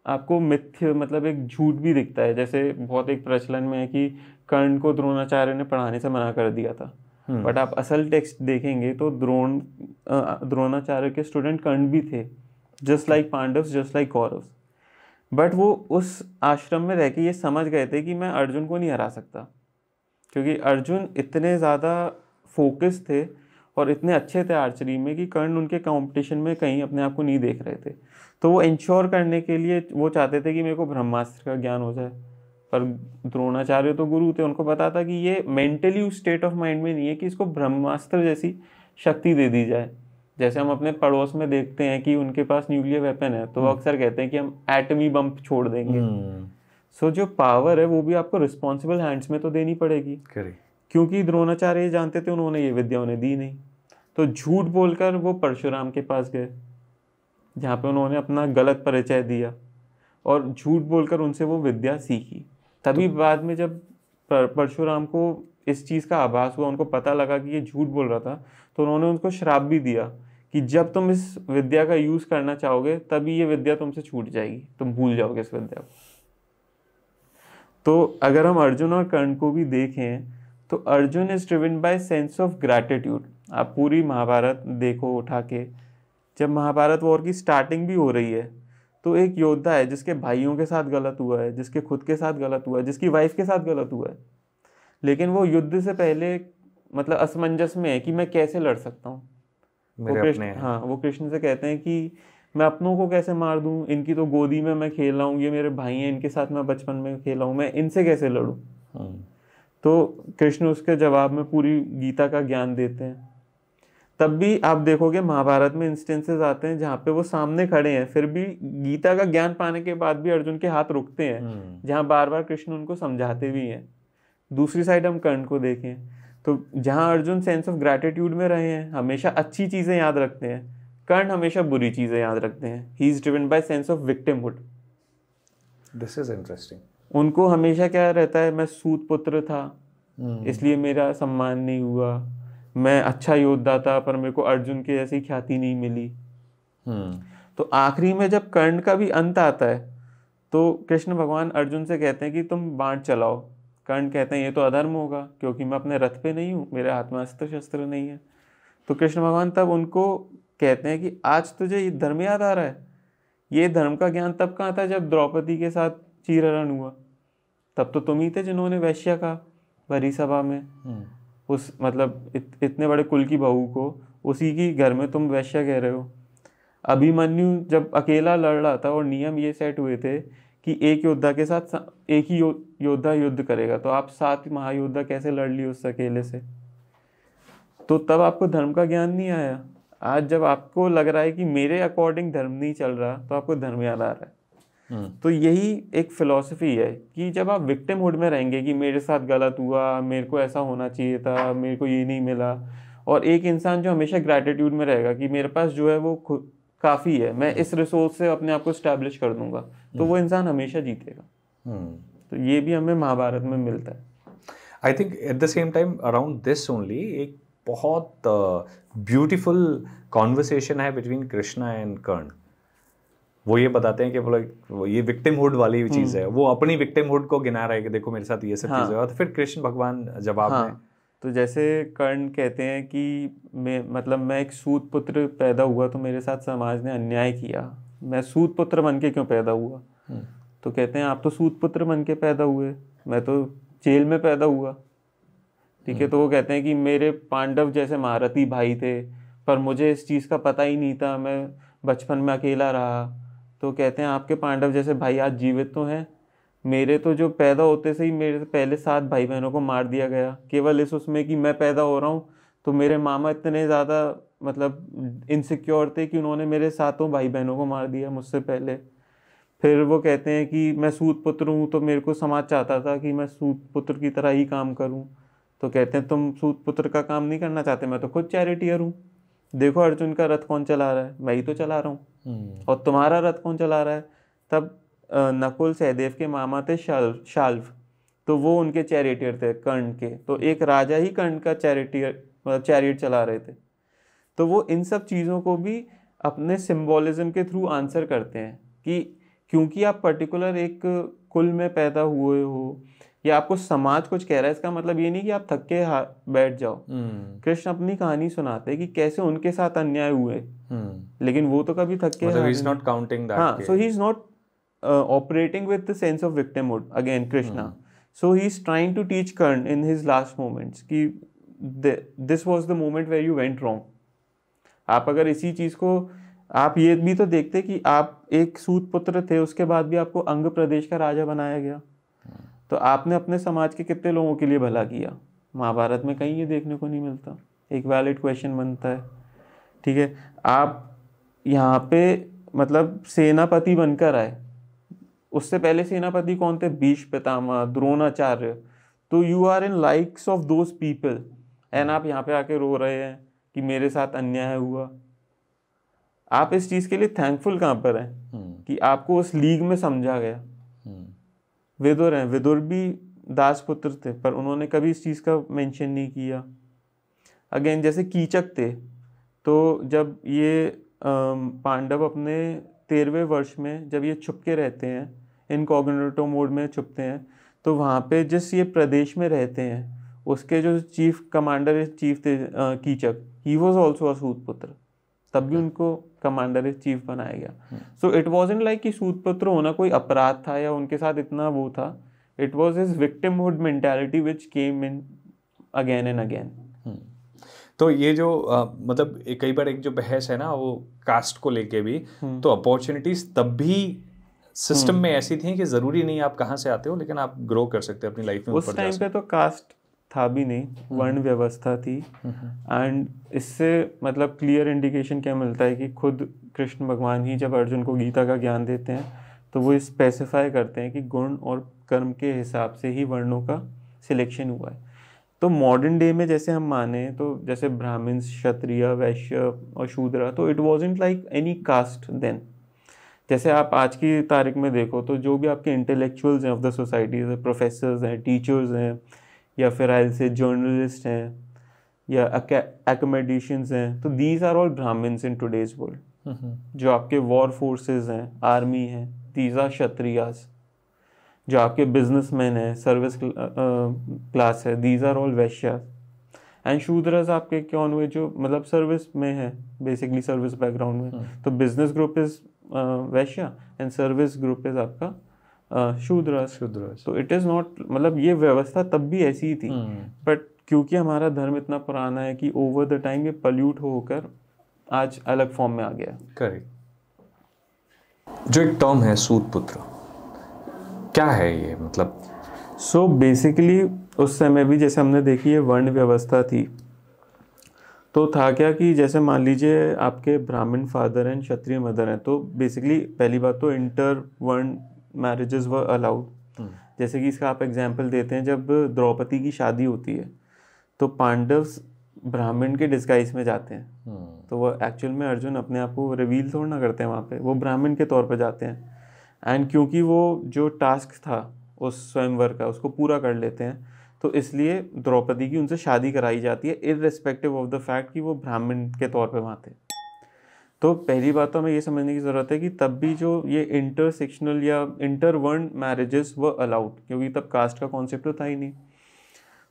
आपको मिथ्य, मतलब एक झूठ भी दिखता है। जैसे बहुत एक प्रचलन में है कि कर्ण को द्रोणाचार्य ने पढ़ाने से मना कर दिया था, बट आप असल टेक्स्ट देखेंगे तो द्रोणाचार्य के स्टूडेंट कर्ण भी थे, just like Pandavs, just like Kauravs. But वो उस आश्रम में रह के ये समझ गए थे कि मैं अर्जुन को नहीं हरा सकता, क्योंकि अर्जुन इतने ज़्यादा फोकस थे और इतने अच्छे थे आर्चरी में कि कर्ण उनके कंपटीशन में कहीं अपने आप को नहीं देख रहे थे। तो वो इंश्योर करने के लिए वो चाहते थे कि मेरे को ब्रह्मास्त्र का ज्ञान हो जाए। पर द्रोणाचार्य तो गुरु थे, उनको पता था कि ये मेंटली उस स्टेट ऑफ माइंड में नहीं है कि इसको ब्रह्मास्त्र जैसी शक्ति दे दी जाए। जैसे हम अपने पड़ोस में देखते हैं कि उनके पास न्यूक्लियर वेपन है, तो वो अक्सर कहते हैं कि हम एटमी बम छोड़ देंगे। सो जो पावर है वो भी आपको रिस्पॉन्सिबल हैंड्स में तो देनी पड़ेगी, क्योंकि द्रोणाचार्य जानते थे उन्होंने ये विद्या उन्हें दी नहीं। तो झूठ बोलकर वो परशुराम के पास गए, जहाँ पे उन्होंने अपना गलत परिचय दिया, और झूठ बोलकर उनसे वो विद्या सीखी। तभी बाद में जब परशुराम को इस चीज़ का आभास हुआ, उनको पता लगा कि ये झूठ बोल रहा था, तो उन्होंने उनको श्राप भी दिया कि जब तुम इस विद्या का यूज़ करना चाहोगे तभी ये विद्या तुमसे छूट जाएगी, तुम भूल जाओगे इस विद्या को। तो अगर हम अर्जुन और कर्ण को भी देखें तो Arjun is driven by sense of gratitude. आप पूरी महाभारत देखो उठा के, जब महाभारत वॉर की स्टार्टिंग भी हो रही है तो एक योद्धा है जिसके भाइयों के साथ गलत हुआ है, जिसके खुद के साथ गलत हुआ है, जिसकी वाइफ के साथ गलत हुआ है, लेकिन वो युद्ध से पहले मतलब असमंजस में है कि मैं कैसे लड़ सकता हूँ। वो कृष्ण से कहते हैं कि मैं अपनों को कैसे मार दूं, इनकी तो गोदी में मैं खेल रहा हूँ, ये मेरे भाई हैं, इनके साथ मैं बचपन में खेला हूँ, मैं इनसे कैसे लड़ूं। तो कृष्ण उसके जवाब में पूरी गीता का ज्ञान देते हैं। तब भी आप देखोगे महाभारत में इंस्टेंसेस आते हैं जहाँ पे वो सामने खड़े हैं, फिर भी गीता का ज्ञान पाने के बाद भी अर्जुन के हाथ रुकते हैं, जहाँ बार बार कृष्ण उनको समझाते भी हैं। दूसरी साइड हम कर्ण को देखें तो जहाँ अर्जुन सेंस ऑफ ग्रैटिट्यूड में रहे हैं, हमेशा अच्छी चीज़ें याद रखते हैं, कर्ण हमेशा बुरी चीज़ें याद रखते हैं। He is driven by sense of victimhood. This is interesting. उनको हमेशा क्या रहता है, मैं सूत पुत्र था इसलिए मेरा सम्मान नहीं हुआ, मैं अच्छा योद्धा था पर मेरे को अर्जुन के जैसी ख्याति नहीं मिली। तो आखिरी में जब कर्ण का भी अंत आता है तो कृष्ण भगवान अर्जुन से कहते हैं कि तुम बाण चलाओ। कर्ण कहते हैं ये तो अधर्म होगा क्योंकि मैं अपने रथ पे नहीं हूँ, मेरे हाथ में अस्त्र शस्त्र नहीं है। तो कृष्ण भगवान तब उनको कहते हैं कि आज तुझे ये धर्म याद आ रहा है, ये धर्म का ज्ञान तब कहाँ था जब द्रौपदी के साथ चीरहरण हुआ, तब तो तुम ही थे जिन्होंने वैश्या का भरी सभा में उस मतलब इतने बड़े कुल की बहू को उसी की घर में तुम वैश्या कह रहे हो। अभिमन्यु जब अकेला लड़ रहा था और नियम ये सेट हुए थे कि एक योद्धा के साथ एक ही योद्धा युद्ध करेगा, तो आप 7 महायोद्धा कैसे लड़ लिए उस अकेले से। तो तब आपको धर्म का ज्ञान नहीं आया। आज जब आपको लग रहा है कि मेरे अकॉर्डिंग धर्म नहीं चल रहा तो आपको धर्म याद आ रहा है। तो यही एक फिलॉसफी है कि जब आप विक्टिमहुड में रहेंगे कि मेरे साथ गलत हुआ, मेरे को ऐसा होना चाहिए था, मेरे को ये नहीं मिला, और एक इंसान जो हमेशा ग्रैटिट्यूड में रहेगा कि मेरे पास जो है वो काफ़ी है, मैं इस रिसोर्स से अपने आप को स्टैब्लिश कर दूंगा, तो वो इंसान हमेशा जीतेगा। तो ये भी हमें महाभारत में मिलता है। I think eight the same time around this only एक बहुत ब्यूटीफुल कॉन्वर्सेशन है बिटवीन कृष्णा एंड कर्ण। वो ये बताते हैं कि बोला ये विक्टिमहुड वाली चीज़ है, वो अपनी विक्टिमहुड को गिना रहा है कि देखो मेरे साथ ये सब चीज़ें है। तो फिर कृष्ण भगवान जवाब में तो जैसे कर्ण कहते हैं कि मैं एक सूत पुत्र पैदा हुआ तो मेरे साथ समाज ने अन्याय किया, मैं सूत पुत्र बन के क्यों पैदा हुआ। तो कहते हैं आप तो सूत पुत्र बन के पैदा हुए, मैं तो जेल में पैदा हुआ। ठीक है, तो वो कहते हैं कि मेरे पांडव जैसे महारथी भाई थे पर मुझे इस चीज़ का पता ही नहीं था, मैं बचपन में अकेला रहा। तो कहते हैं आपके पांडव जैसे भाई आज जीवित तो हैं, मेरे तो जो पैदा होते से ही मेरे पहले 7 भाई बहनों को मार दिया गया, केवल इस उसमें कि मैं पैदा हो रहा हूँ। तो मेरे मामा इतने ज़्यादा मतलब इनसिक्योर थे कि उन्होंने मेरे 7 भाई बहनों को मार दिया मुझसे पहले। फिर वो कहते हैं कि मैं सूत पुत्र हूँ तो मेरे को समाज चाहता था कि मैं सूत पुत्र की तरह ही काम करूँ। तो कहते हैं तुम सूत पुत्र का काम नहीं करना चाहते, मैं तो खुद चैरिटियर हूँ। देखो अर्जुन का रथ कौन चला रहा है, मैं ही तो चला रहा हूँ। और तुम्हारा रथ कौन चला रहा है। तब नकुल सहदेव के मामा थे शाल्व, तो वो उनके चैरिटियर थे कर्ण के। तो एक राजा ही कर्ण का चैरिट चला रहे थे। तो वो इन सब चीज़ों को भी अपने सिंबॉलिज्म के थ्रू आंसर करते हैं कि क्योंकि आप पर्टिकुलर एक कुल में पैदा हुए हो या आपको समाज कुछ कह रहा है, इसका मतलब ये नहीं कि आप थक के बैठ जाओ। कृष्ण अपनी कहानी सुनाते हैं कि कैसे उनके साथ अन्याय हुए, लेकिन वो तो कभी थक के he is not counting that. हाँ, so he is not operating with the sense of victimhood again, Krishna. So he is trying to teach Karna in his last moments कि this was the moment where you went wrong. आप अगर इसी चीज़ को आप ये भी तो देखते कि आप एक सूत पुत्र थे, उसके बाद भी आपको अंग प्रदेश का राजा बनाया गया, तो आपने अपने समाज के कितने लोगों के लिए भला किया। महाभारत में कहीं ये देखने को नहीं मिलता। एक वैलिड क्वेश्चन बनता है, ठीक है, आप यहाँ पे मतलब सेनापति बनकर आए, उससे पहले सेनापति कौन थे, भीष्म पितामह, द्रोणाचार्य। तो you are in likes of those people and आप यहाँ पे आके रो रहे हैं कि मेरे साथ अन्याय हुआ। आप इस चीज़ के लिए थैंकफुल कहाँ पर हैं कि आपको उस लीग में समझा गया। विदुर हैं, विदुर भी दासपुत्र थे, पर उन्होंने कभी इस चीज़ का मेंशन नहीं किया। अगेन जैसे कीचक थे, तो जब ये पांडव अपने 13वें वर्ष में जब ये छुपके रहते हैं, इनकॉग्निटो मोड में छुपते हैं, तो वहाँ पे जिस ये प्रदेश में रहते हैं उसके जो चीफ कमांडर चीफ थे Kichak, he was also a Sutaputra, तब भी उनको कमांडर चीफ बनाया गया। सो इट वॉजंट लाइक कि सूतपुत्र होना कोई अपराध था या उनके साथ इतना वो था, it was his victimhood mentality which came in again and again. तो ये जो मतलब कई बार एक जो बहस है ना वो कास्ट को लेके भी, तो अपॉर्चुनिटीज तब भी सिस्टम में ऐसी थी कि जरूरी नहीं आप कहाँ से आते हो, लेकिन आप ग्रो कर सकते हो अपनी लाइफ में। उस टाइम पे तो कास्ट था भी नहीं, वर्ण व्यवस्था थी। एंड इससे मतलब क्लियर इंडिकेशन क्या मिलता है कि खुद कृष्ण भगवान ही जब अर्जुन को गीता का ज्ञान देते हैं तो वो स्पेसिफाई करते हैं कि गुण और कर्म के हिसाब से ही वर्णों का सिलेक्शन हुआ है। तो मॉडर्न डे में जैसे हम माने तो जैसे ब्राह्मण, क्षत्रिय, वैश्य और शूद्र, तो it wasn't like any caste then. जैसे आप आज की तारीख में देखो तो जो भी आपके इंटेलेक्चुअल्स हैं ऑफ द सोसाइटी, प्रोफेसर्स हैं, टीचर्स हैं, या फिर आई से जर्नलिस्ट हैं या एकेडमिशियंस हैं, तो these are all Brahmins in today's world. जो आपके वॉर फोर्सेस हैं, आर्मी हैं, दीज आर क्षत्रियास। जो आपके बिजनेसमैन हैं, सर्विस क्लास है, these are all Vaishyas. And Shudras आपके कौन हुए, जो मतलब सर्विस में है, बेसिकली सर्विस बैकग्राउंड में। तो business group is Vysya and service group is आपका शूद्रस। तो इट इज़ नॉट, मतलब ये व्यवस्था तब भी ऐसी ही थी, बट क्योंकि हमारा धर्म इतना पुराना है कि ओवर द टाइम ये पल्यूट होकर आज अलग फॉर्म में आ गया। करेक्ट। जो एक टर्म है सूतपुत्र, क्या है ये मतलब? सो बेसिकली उस समय भी जैसे हमने देखी है वर्ण व्यवस्था थी, तो था क्या कि जैसे मान लीजिए आपके ब्राह्मण फादर हैं, क्षत्रिय मदर हैं, तो बेसिकली पहली बात तो इंटर वर्ण मैरिजेस वर अलाउड। जैसे कि इसका आप एग्जांपल देते हैं, जब द्रौपदी की शादी होती है तो पांडव ब्राह्मण के डिस्गाइज में जाते हैं। तो वो एक्चुअल में अर्जुन अपने आप को रिवील थोड़ा ना करते हैं वहाँ पे, वो ब्राह्मण के तौर पे जाते हैं। एंड क्योंकि वो जो टास्क था उस स्वयंवर का उसको पूरा कर लेते हैं, तो इसलिए द्रौपदी की उनसे शादी कराई जाती है इररिस्पेक्टिव ऑफ द फैक्ट कि वो ब्राह्मण के तौर पे वहाँ थे। तो पहली बात तो हमें ये समझने की ज़रूरत है कि तब भी जो ये इंटरसेक्शनल या इंटरवर्ण मैरिजेस वो अलाउड, क्योंकि तब कास्ट का कॉन्सेप्ट तो था ही नहीं।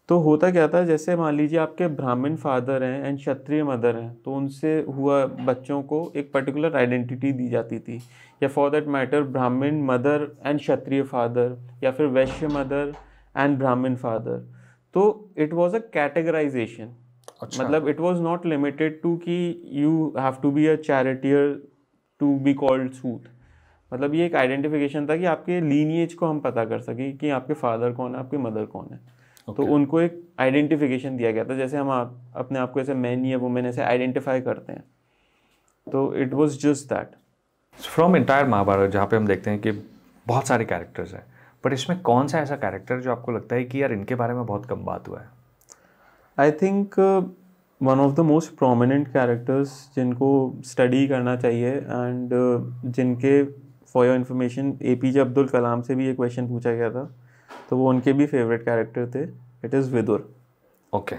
तो होता क्या था, जैसे मान लीजिए आपके ब्राह्मण फादर हैं एंड क्षत्रिय मदर हैं, तो उनसे हुआ बच्चों को एक पर्टिकुलर आइडेंटिटी दी जाती थी, या for that matter Brahmin mother and Kshatriya father, या फिर Vaishya mother and Brahmin father. तो इट वॉज अ कैटेगराइजेशन। मतलब it was not limited to कि you have to be a charioteer to be called Suta. मतलब ये एक आइडेंटिफिकेशन था कि आपके लीनिएज को हम पता कर सकें कि आपके फादर कौन है, आपके मदर कौन है। तो उनको एक आइडेंटिफिकेशन दिया गया था, जैसे हम अपने आप को ऐसे मैन या वुमेन ऐसे आइडेंटिफाई करते हैं। तो it was just that. From entire Mahabharata, जहाँ पे हम देखते हैं कि बहुत सारे कैरेक्टर्स हैं, पर इसमें कौन सा ऐसा कैरेक्टर जो आपको लगता है कि यार इनके बारे में बहुत कम बात हुआ है? I think one of the most prominent characters जिनको स्टडी करना चाहिए एंड जिनके for your information APJ Abdul Kalam से भी ये क्वेश्चन पूछा गया था, तो वो उनके भी फेवरेट कैरेक्टर थे। It is Vidur. ओके।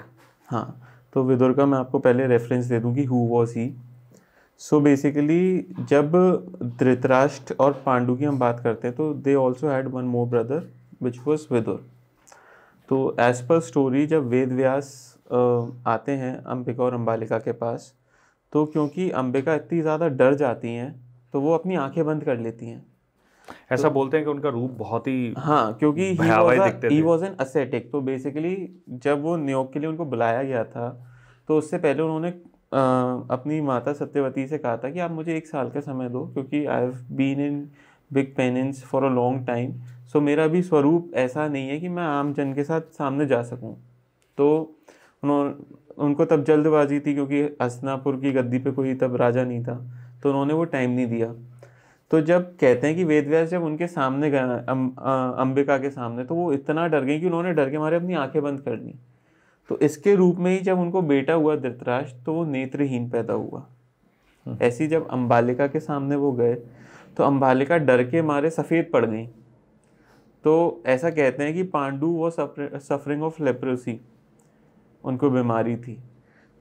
हाँ, तो विदुर का मैं आपको पहले रेफरेंस दे दूँ कि who was he. So basically जब धृतराष्ट्र और पांडु की हम बात करते हैं तो they also had one more brother which was Vidur. तो एज पर स्टोरी जब वेद व्यास आते हैं अंबिका और अंबालिका के पास, तो क्योंकि अंबिका इतनी ज़्यादा डर जाती हैं तो वो अपनी आंखें बंद कर लेती हैं। ऐसा बोलते हैं कि उनका रूप बहुत ही हाँ, क्योंकि ही वॉज एन असेटिक। तो बेसिकली जब वो नियोग के लिए उनको बुलाया गया था तो उससे पहले उन्होंने अपनी माता सत्यवती से कहा था कि आप मुझे 1 साल का समय दो, क्योंकि I have been in big penance for a long time. So मेरा भी स्वरूप ऐसा नहीं है कि मैं आम जन के साथ सामने जा सकूं। तो उनको तब जल्दबाजी थी, क्योंकि हस्तिनापुर की गद्दी पे कोई तब राजा नहीं था, तो उन्होंने वो टाइम नहीं दिया। तो जब कहते हैं कि वेदव्यास जब उनके सामने गए अंबिका के सामने, तो वो इतना डर गई कि उन्होंने डर के मारे अपनी आंखें बंद कर दी। तो इसके रूप में ही जब उनको बेटा हुआ धृतराष्ट्र, तो वो नेत्रहीन पैदा हुआ। ऐसी जब अंबालिका के सामने वो गए तो अंबालिका डर के मारे सफ़ेद पड़ गई। तो ऐसा कहते हैं कि पांडु वो सफरिंग ऑफ लेप्रोसी, उनको बीमारी थी।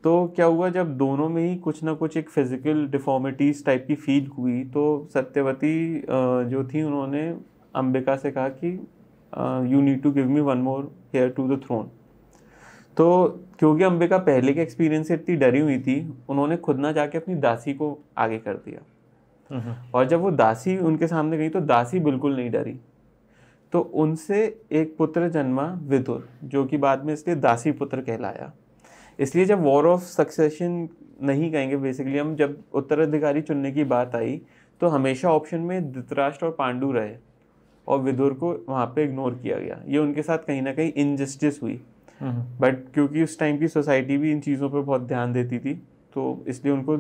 तो क्या हुआ, जब दोनों में ही कुछ ना कुछ एक फिजिकल डिफॉर्मिटीज टाइप की फील हुई, तो सत्यवती जो थी उन्होंने अंबिका से कहा कि you need to give me one more heir to the throne. तो क्योंकि अंबिका पहले के एक्सपीरियंस से इतनी डरी हुई थी, उन्होंने खुद ना जाके अपनी दासी को आगे कर दिया। और जब वो दासी उनके सामने गई तो दासी बिल्कुल नहीं डरी, तो उनसे एक पुत्र जन्मा विदुर, जो कि बाद में इसलिए दासी पुत्र कहलाया। इसलिए जब वॉर ऑफ सक्सेशन नहीं कहेंगे बेसिकली हम, जब उत्तराधिकारी चुनने की बात आई तो हमेशा ऑप्शन में धृतराष्ट्र और पांडु रहे और विदुर को वहाँ पे इग्नोर किया गया। ये उनके साथ कहीं ना कहीं इनजस्टिस हुई, बट क्योंकि उस टाइम की सोसाइटी भी इन चीज़ों पे बहुत ध्यान देती थी, तो इसलिए उनको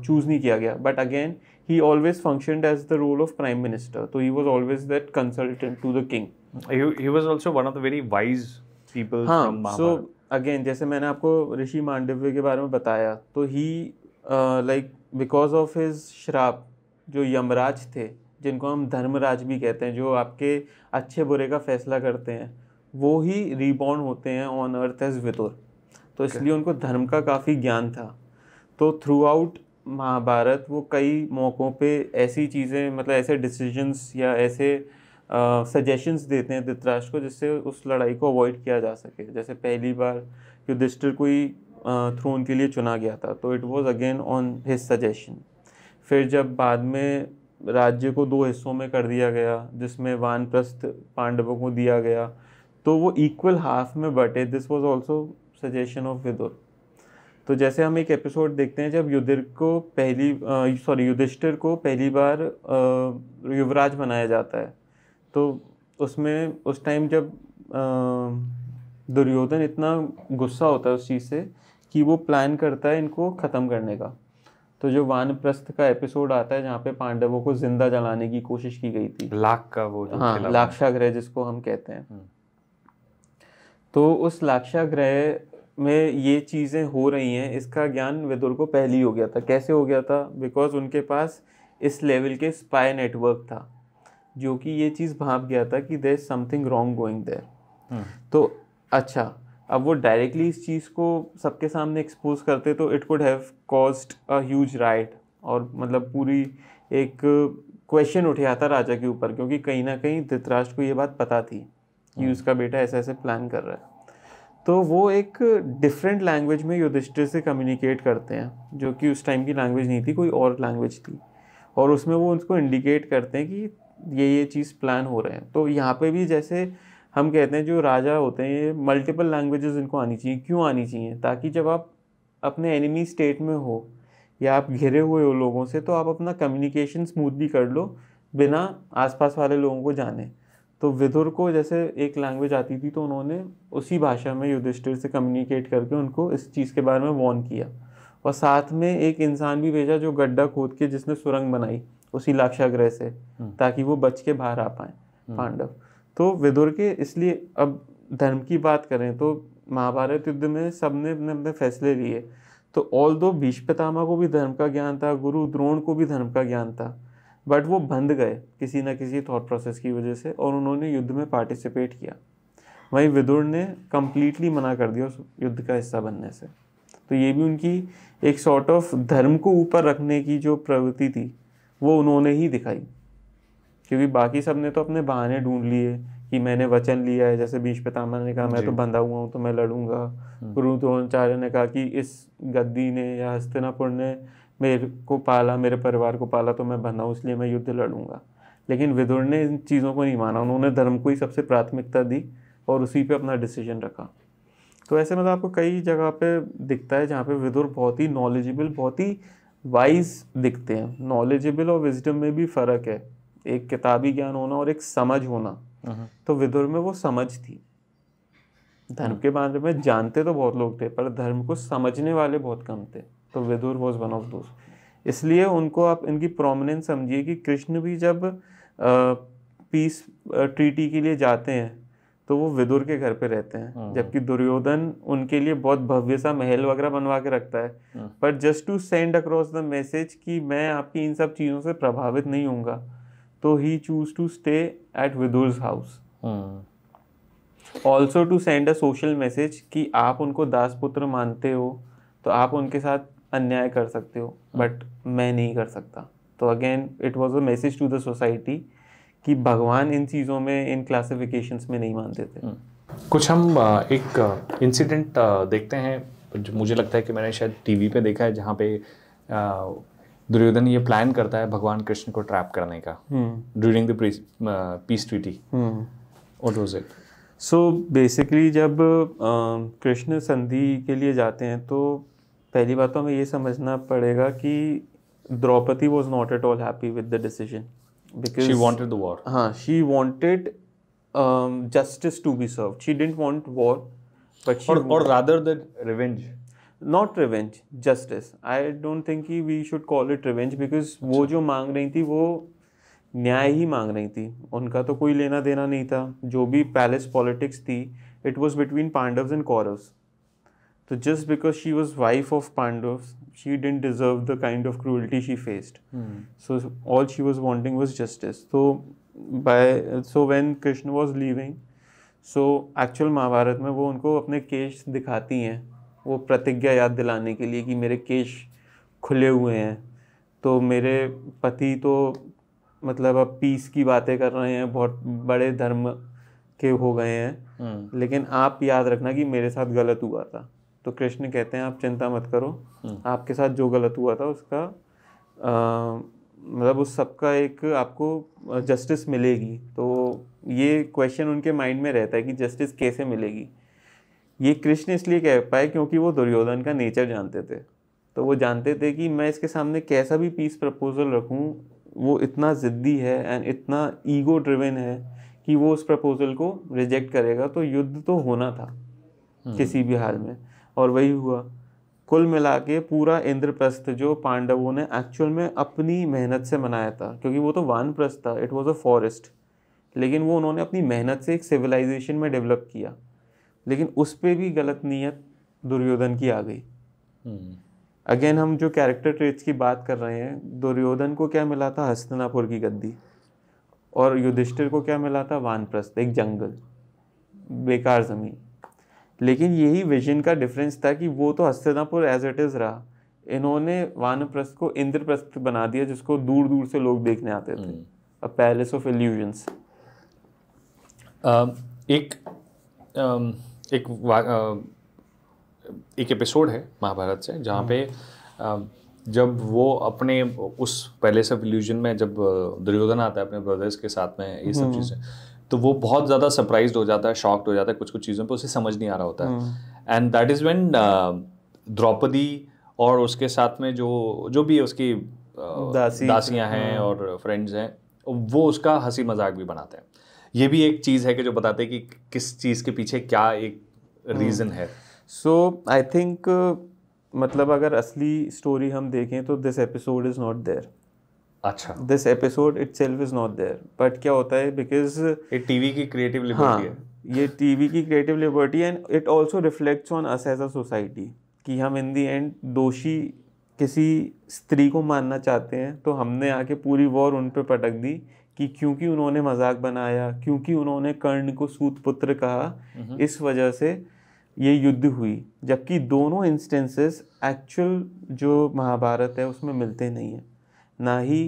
चूज़ नहीं किया गया। But again he always functioned as the role of prime minister, so he was always that consultant to the king. He was also one of the very wise people from Mahabharata. So again, जैसे मैंने आपको ऋषि मांडव्य के बारे में बताया, तो he like because of his श्राप, जो यमराज थे जिनको हम धर्मराज भी कहते हैं, जो आपके अच्छे बुरे का फैसला करते हैं, वो ही रीबॉर्न होते हैं ऑन अर्थ एज विदुर। तो इसलिए उनको धर्म का काफ़ी ज्ञान था। तो थ्रू आउट महाभारत वो कई मौक़ों पे ऐसी चीज़ें, मतलब ऐसे डिसीजंस या ऐसे सजेशंस देते हैं धृतराष्ट्र को, जिससे उस लड़ाई को अवॉइड किया जा सके। जैसे पहली बार युधिष्ठिर कोई थ्रोन के लिए चुना गया था, तो it was again on his suggestion. फिर जब बाद में राज्य को 2 हिस्सों में कर दिया गया, जिसमें वानप्रस्थ पांडवों को दिया गया, तो वो इक्वल हाफ में बटे। This was also suggestion of Vidur. तो जैसे हम एक एपिसोड देखते हैं जब युधिष्ठिर को पहली बार युवराज बनाया जाता है, तो उसमें उस टाइम जब दुर्योधन इतना गुस्सा होता है उस चीज़ से कि वो प्लान करता है इनको ख़त्म करने का। तो जो वानप्रस्थ का एपिसोड आता है जहाँ पे पांडवों को जिंदा जलाने की कोशिश की गई थी, लाख का वो जो हाँ, लाक्षागृह जिसको हम कहते हैं, तो उस लाक्षागृह में ये चीज़ें हो रही हैं, इसका ज्ञान विदुर को पहले ही हो गया था। कैसे हो गया था? बिकॉज उनके पास इस लेवल के स्पाई नेटवर्क था, जो कि ये चीज़ भाप गया था कि there is something wrong going there. तो अच्छा, अब वो डायरेक्टली इस चीज़ को सबके सामने एक्सपोज करते तो it could have caused a huge right, और मतलब पूरी एक क्वेश्चन उठ आता राजा के ऊपर, क्योंकि कहीं ना कहीं धृतराष्ट्र को ये बात पता थी कि उसका बेटा ऐसे ऐसे प्लान कर रहा है। तो वो एक डिफरेंट लैंग्वेज में युधिष्ठिर से कम्युनिकेट करते हैं, जो कि उस टाइम की लैंग्वेज नहीं थी, कोई और लैंग्वेज थी, और उसमें वो उसको इंडिकेट करते हैं कि ये चीज़ प्लान हो रहे हैं। तो यहाँ पे भी जैसे हम कहते हैं जो राजा होते हैं, ये मल्टीपल लैंग्वेजेस इनको आनी चाहिए। क्यों आनी चाहिए? ताकि जब आप अपने एनिमी स्टेट में हो या आप घिरे हुए हो लोगों से, तो आप अपना कम्युनिकेशन स्मूथली कर लो बिना आसपास वाले लोगों को जाने। तो विदुर को जैसे एक लैंग्वेज आती थी, तो उन्होंने उसी भाषा में युधिष्ठिर से कम्युनिकेट करके उनको इस चीज़ के बारे में वार्न किया, और साथ में एक इंसान भी भेजा जो गड्ढा खोद के जिसने सुरंग बनाई उसी लाक्षागृह से, ताकि वो बच के बाहर आ पाए पांडव। तो विदुर के, इसलिए अब धर्म की बात करें तो महाभारत युद्ध में सबने अपने अपने फैसले लिए। तो ऑल दो भीष्म पितामह को भी धर्म का ज्ञान था, गुरु द्रोण को भी धर्म का ज्ञान था, बट वो बंध गए किसी ना किसी थॉट प्रोसेस की वजह से, और उन्होंने युद्ध में पार्टिसिपेट किया। वहीं विदुर ने कम्प्लीटली मना कर दिया उस युद्ध का हिस्सा बनने से। तो ये भी उनकी एक सॉर्ट ऑफ धर्म को ऊपर रखने की जो प्रवृत्ति थी वो उन्होंने ही दिखाई, क्योंकि बाकी सब ने तो अपने बहाने ढूंढ लिए कि मैंने वचन लिया है। जैसे भीष्म पितामह ने कहा मैं तो बंधा हुआ हूँ तो मैं लड़ूंगा, गुरु द्रोणाचार्य ने कहा कि इस गद्दी ने या हस्तिनापुर ने मेरे को पाला, मेरे परिवार को पाला, तो मैं बंधा हूँ इसलिए मैं युद्ध लड़ूंगा। लेकिन विदुर ने इन चीज़ों को नहीं माना, उन्होंने धर्म को ही सबसे प्राथमिकता दी और उसी पे अपना डिसीजन रखा। तो ऐसे मतलब आपको कई जगह पे दिखता है जहाँ पे विदुर बहुत ही नॉलेजेबल, बहुत ही वाइज दिखते हैं। नॉलेजेबल और विजडम में भी फ़र्क है, एक किताबी ज्ञान होना और एक समझ होना। तो विदुर में वो समझ थी। धर्म के बारे में जानते तो बहुत लोग थे, पर धर्म को समझने वाले बहुत कम थे। तो Vidur was one of those. इसलिए उनको आप इनकी प्रोमिनेंस समझिए कि कृष्ण भी जब पीस ट्रीटी के लिए जाते हैं तो वो विदुर के घर पे रहते हैं, जबकि दुर्योधन उनके लिए बहुत भव्य सा महल वगैरह बनवा के रखता है, पर just to send across the message कि मैं आपकी इन सब चीज़ों से प्रभावित नहीं होऊंगा, तो he choose to stay at Vidur's house. Also to send a social message कि आप उनको दासपुत्र मानते हो तो आप उनके साथ अन्याय कर सकते हो, बट मैं नहीं कर सकता। तो again it was a message to the society कि भगवान इन चीज़ों में, इन क्लासिफिकेशंस में नहीं मानते थे। कुछ हम एक इंसिडेंट देखते हैं जो मुझे लगता है कि मैंने शायद टीवी पे देखा है, जहाँ पे दुर्योधन ये प्लान करता है भगवान कृष्ण को ट्रैप करने का during the peace treaty. What was it? So basically जब कृष्ण संधि के लिए जाते हैं तो पहली बात तो हमें ये समझना पड़ेगा कि Draupadi was not at all happy with the decision, because she wanted the war. हाँ, she wanted justice to be served. She didn't want war, but she or rather the revenge. Not revenge, justice. I don't think कि we should call it revenge because वो जो मांग रही थी वो न्याय ही मांग रही थी। उनका तो कोई लेना देना नहीं था। जो भी पैलेस पॉलिटिक्स थी, it was between Pandavas and Kauravas. So just because she was wife of Pandavas, she didn't deserve the kind of cruelty she faced. So all she was wanting was justice. So when Krishna was leaving, so actual Mahabharata में वो उनको अपने केश दिखाती हैं, वो प्रतिज्ञा याद दिलाने के लिए कि मेरे केश खुले हुए हैं, तो मेरे पति तो मतलब अब पीस की बातें कर रहे हैं, बहुत बड़े धर्म के हो गए हैं, लेकिन आप याद रखना कि मेरे साथ गलत हुआ था। तो कृष्ण कहते हैं आप चिंता मत करो, आपके साथ जो गलत हुआ था उसका मतलब उस सब का एक आपको जस्टिस मिलेगी। तो ये क्वेश्चन उनके माइंड में रहता है कि जस्टिस कैसे मिलेगी। ये कृष्ण इसलिए कह पाए क्योंकि वो दुर्योधन का नेचर जानते थे। तो वो जानते थे कि मैं इसके सामने कैसा भी पीस प्रपोजल रखूं, वो इतना ज़िद्दी है एंड इतना ईगो ड्रिवन है कि वो उस प्रपोजल को रिजेक्ट करेगा। तो युद्ध तो होना था किसी भी हाल में, और वही हुआ। कुल मिला के पूरा इंद्रप्रस्थ जो पांडवों ने एक्चुअल में अपनी मेहनत से बनाया था, क्योंकि वो तो वानप्रस्थ था, इट वाज अ फॉरेस्ट, लेकिन वो उन्होंने अपनी मेहनत से एक सिविलाइजेशन में डेवलप किया। लेकिन उस पर भी गलत नीयत दुर्योधन की आ गई। अगेन हम जो कैरेक्टर ट्रेट्स की बात कर रहे हैं, दुर्योधन को क्या मिला था? हस्तिनापुर की गद्दी। और युधिष्ठिर को क्या मिला था? वानप्रस्थ, एक जंगल, बेकार ज़मीन। लेकिन यही विजन का डिफरेंस था कि वो तो हस्तिनापुर एज इट इज़ रहा, इन्होंने वानप्रस्थ को इंद्रप्रस्थ बना दिया, जिसको दूर दूर से लोग देखने आते थे, अ पैलेस ऑफ इल्यूजन्स। एक एपिसोड है महाभारत से जहाँ पे जब वो अपने उस पैलेस ऑफ इल्यूजन में जब दुर्योधन आता है अपने ब्रदर्स के साथ में, ये सब चीज़ें, तो वो बहुत ज़्यादा सरप्राइज्ड हो जाता है, शॉक्ड हो जाता है कुछ चीज़ों पे, उसे समझ नहीं आ रहा होता है। And that is when Draupadi और उसके साथ में जो भी उसकी दासियाँ हैं और फ्रेंड्स हैं, वो उसका हंसी मजाक भी बनाते हैं। ये भी एक चीज़ है कि जो बताते हैं कि किस चीज़ के पीछे क्या एक रीज़न है। सो आई थिंक मतलब अगर असली स्टोरी हम देखें तो this episode is not there. अच्छा, this episode itself is not there, but क्या होता है, बिकॉज ये टीवी की क्रिएटिव लिबर्टी है। ये टीवी की creative liberty and it also reflects on us as a society कि हम इन दी एंड दोषी किसी स्त्री को मानना चाहते हैं, तो हमने आके पूरी वॉर उन पे पटक दी कि क्योंकि उन्होंने मजाक बनाया, क्योंकि उन्होंने कर्ण को सूत पुत्र कहा, इस वजह से ये युद्ध हुई। जबकि दोनों इंस्टेंसेस एक्चुअल जो महाभारत है उसमें मिलते नहीं हैं। ना ही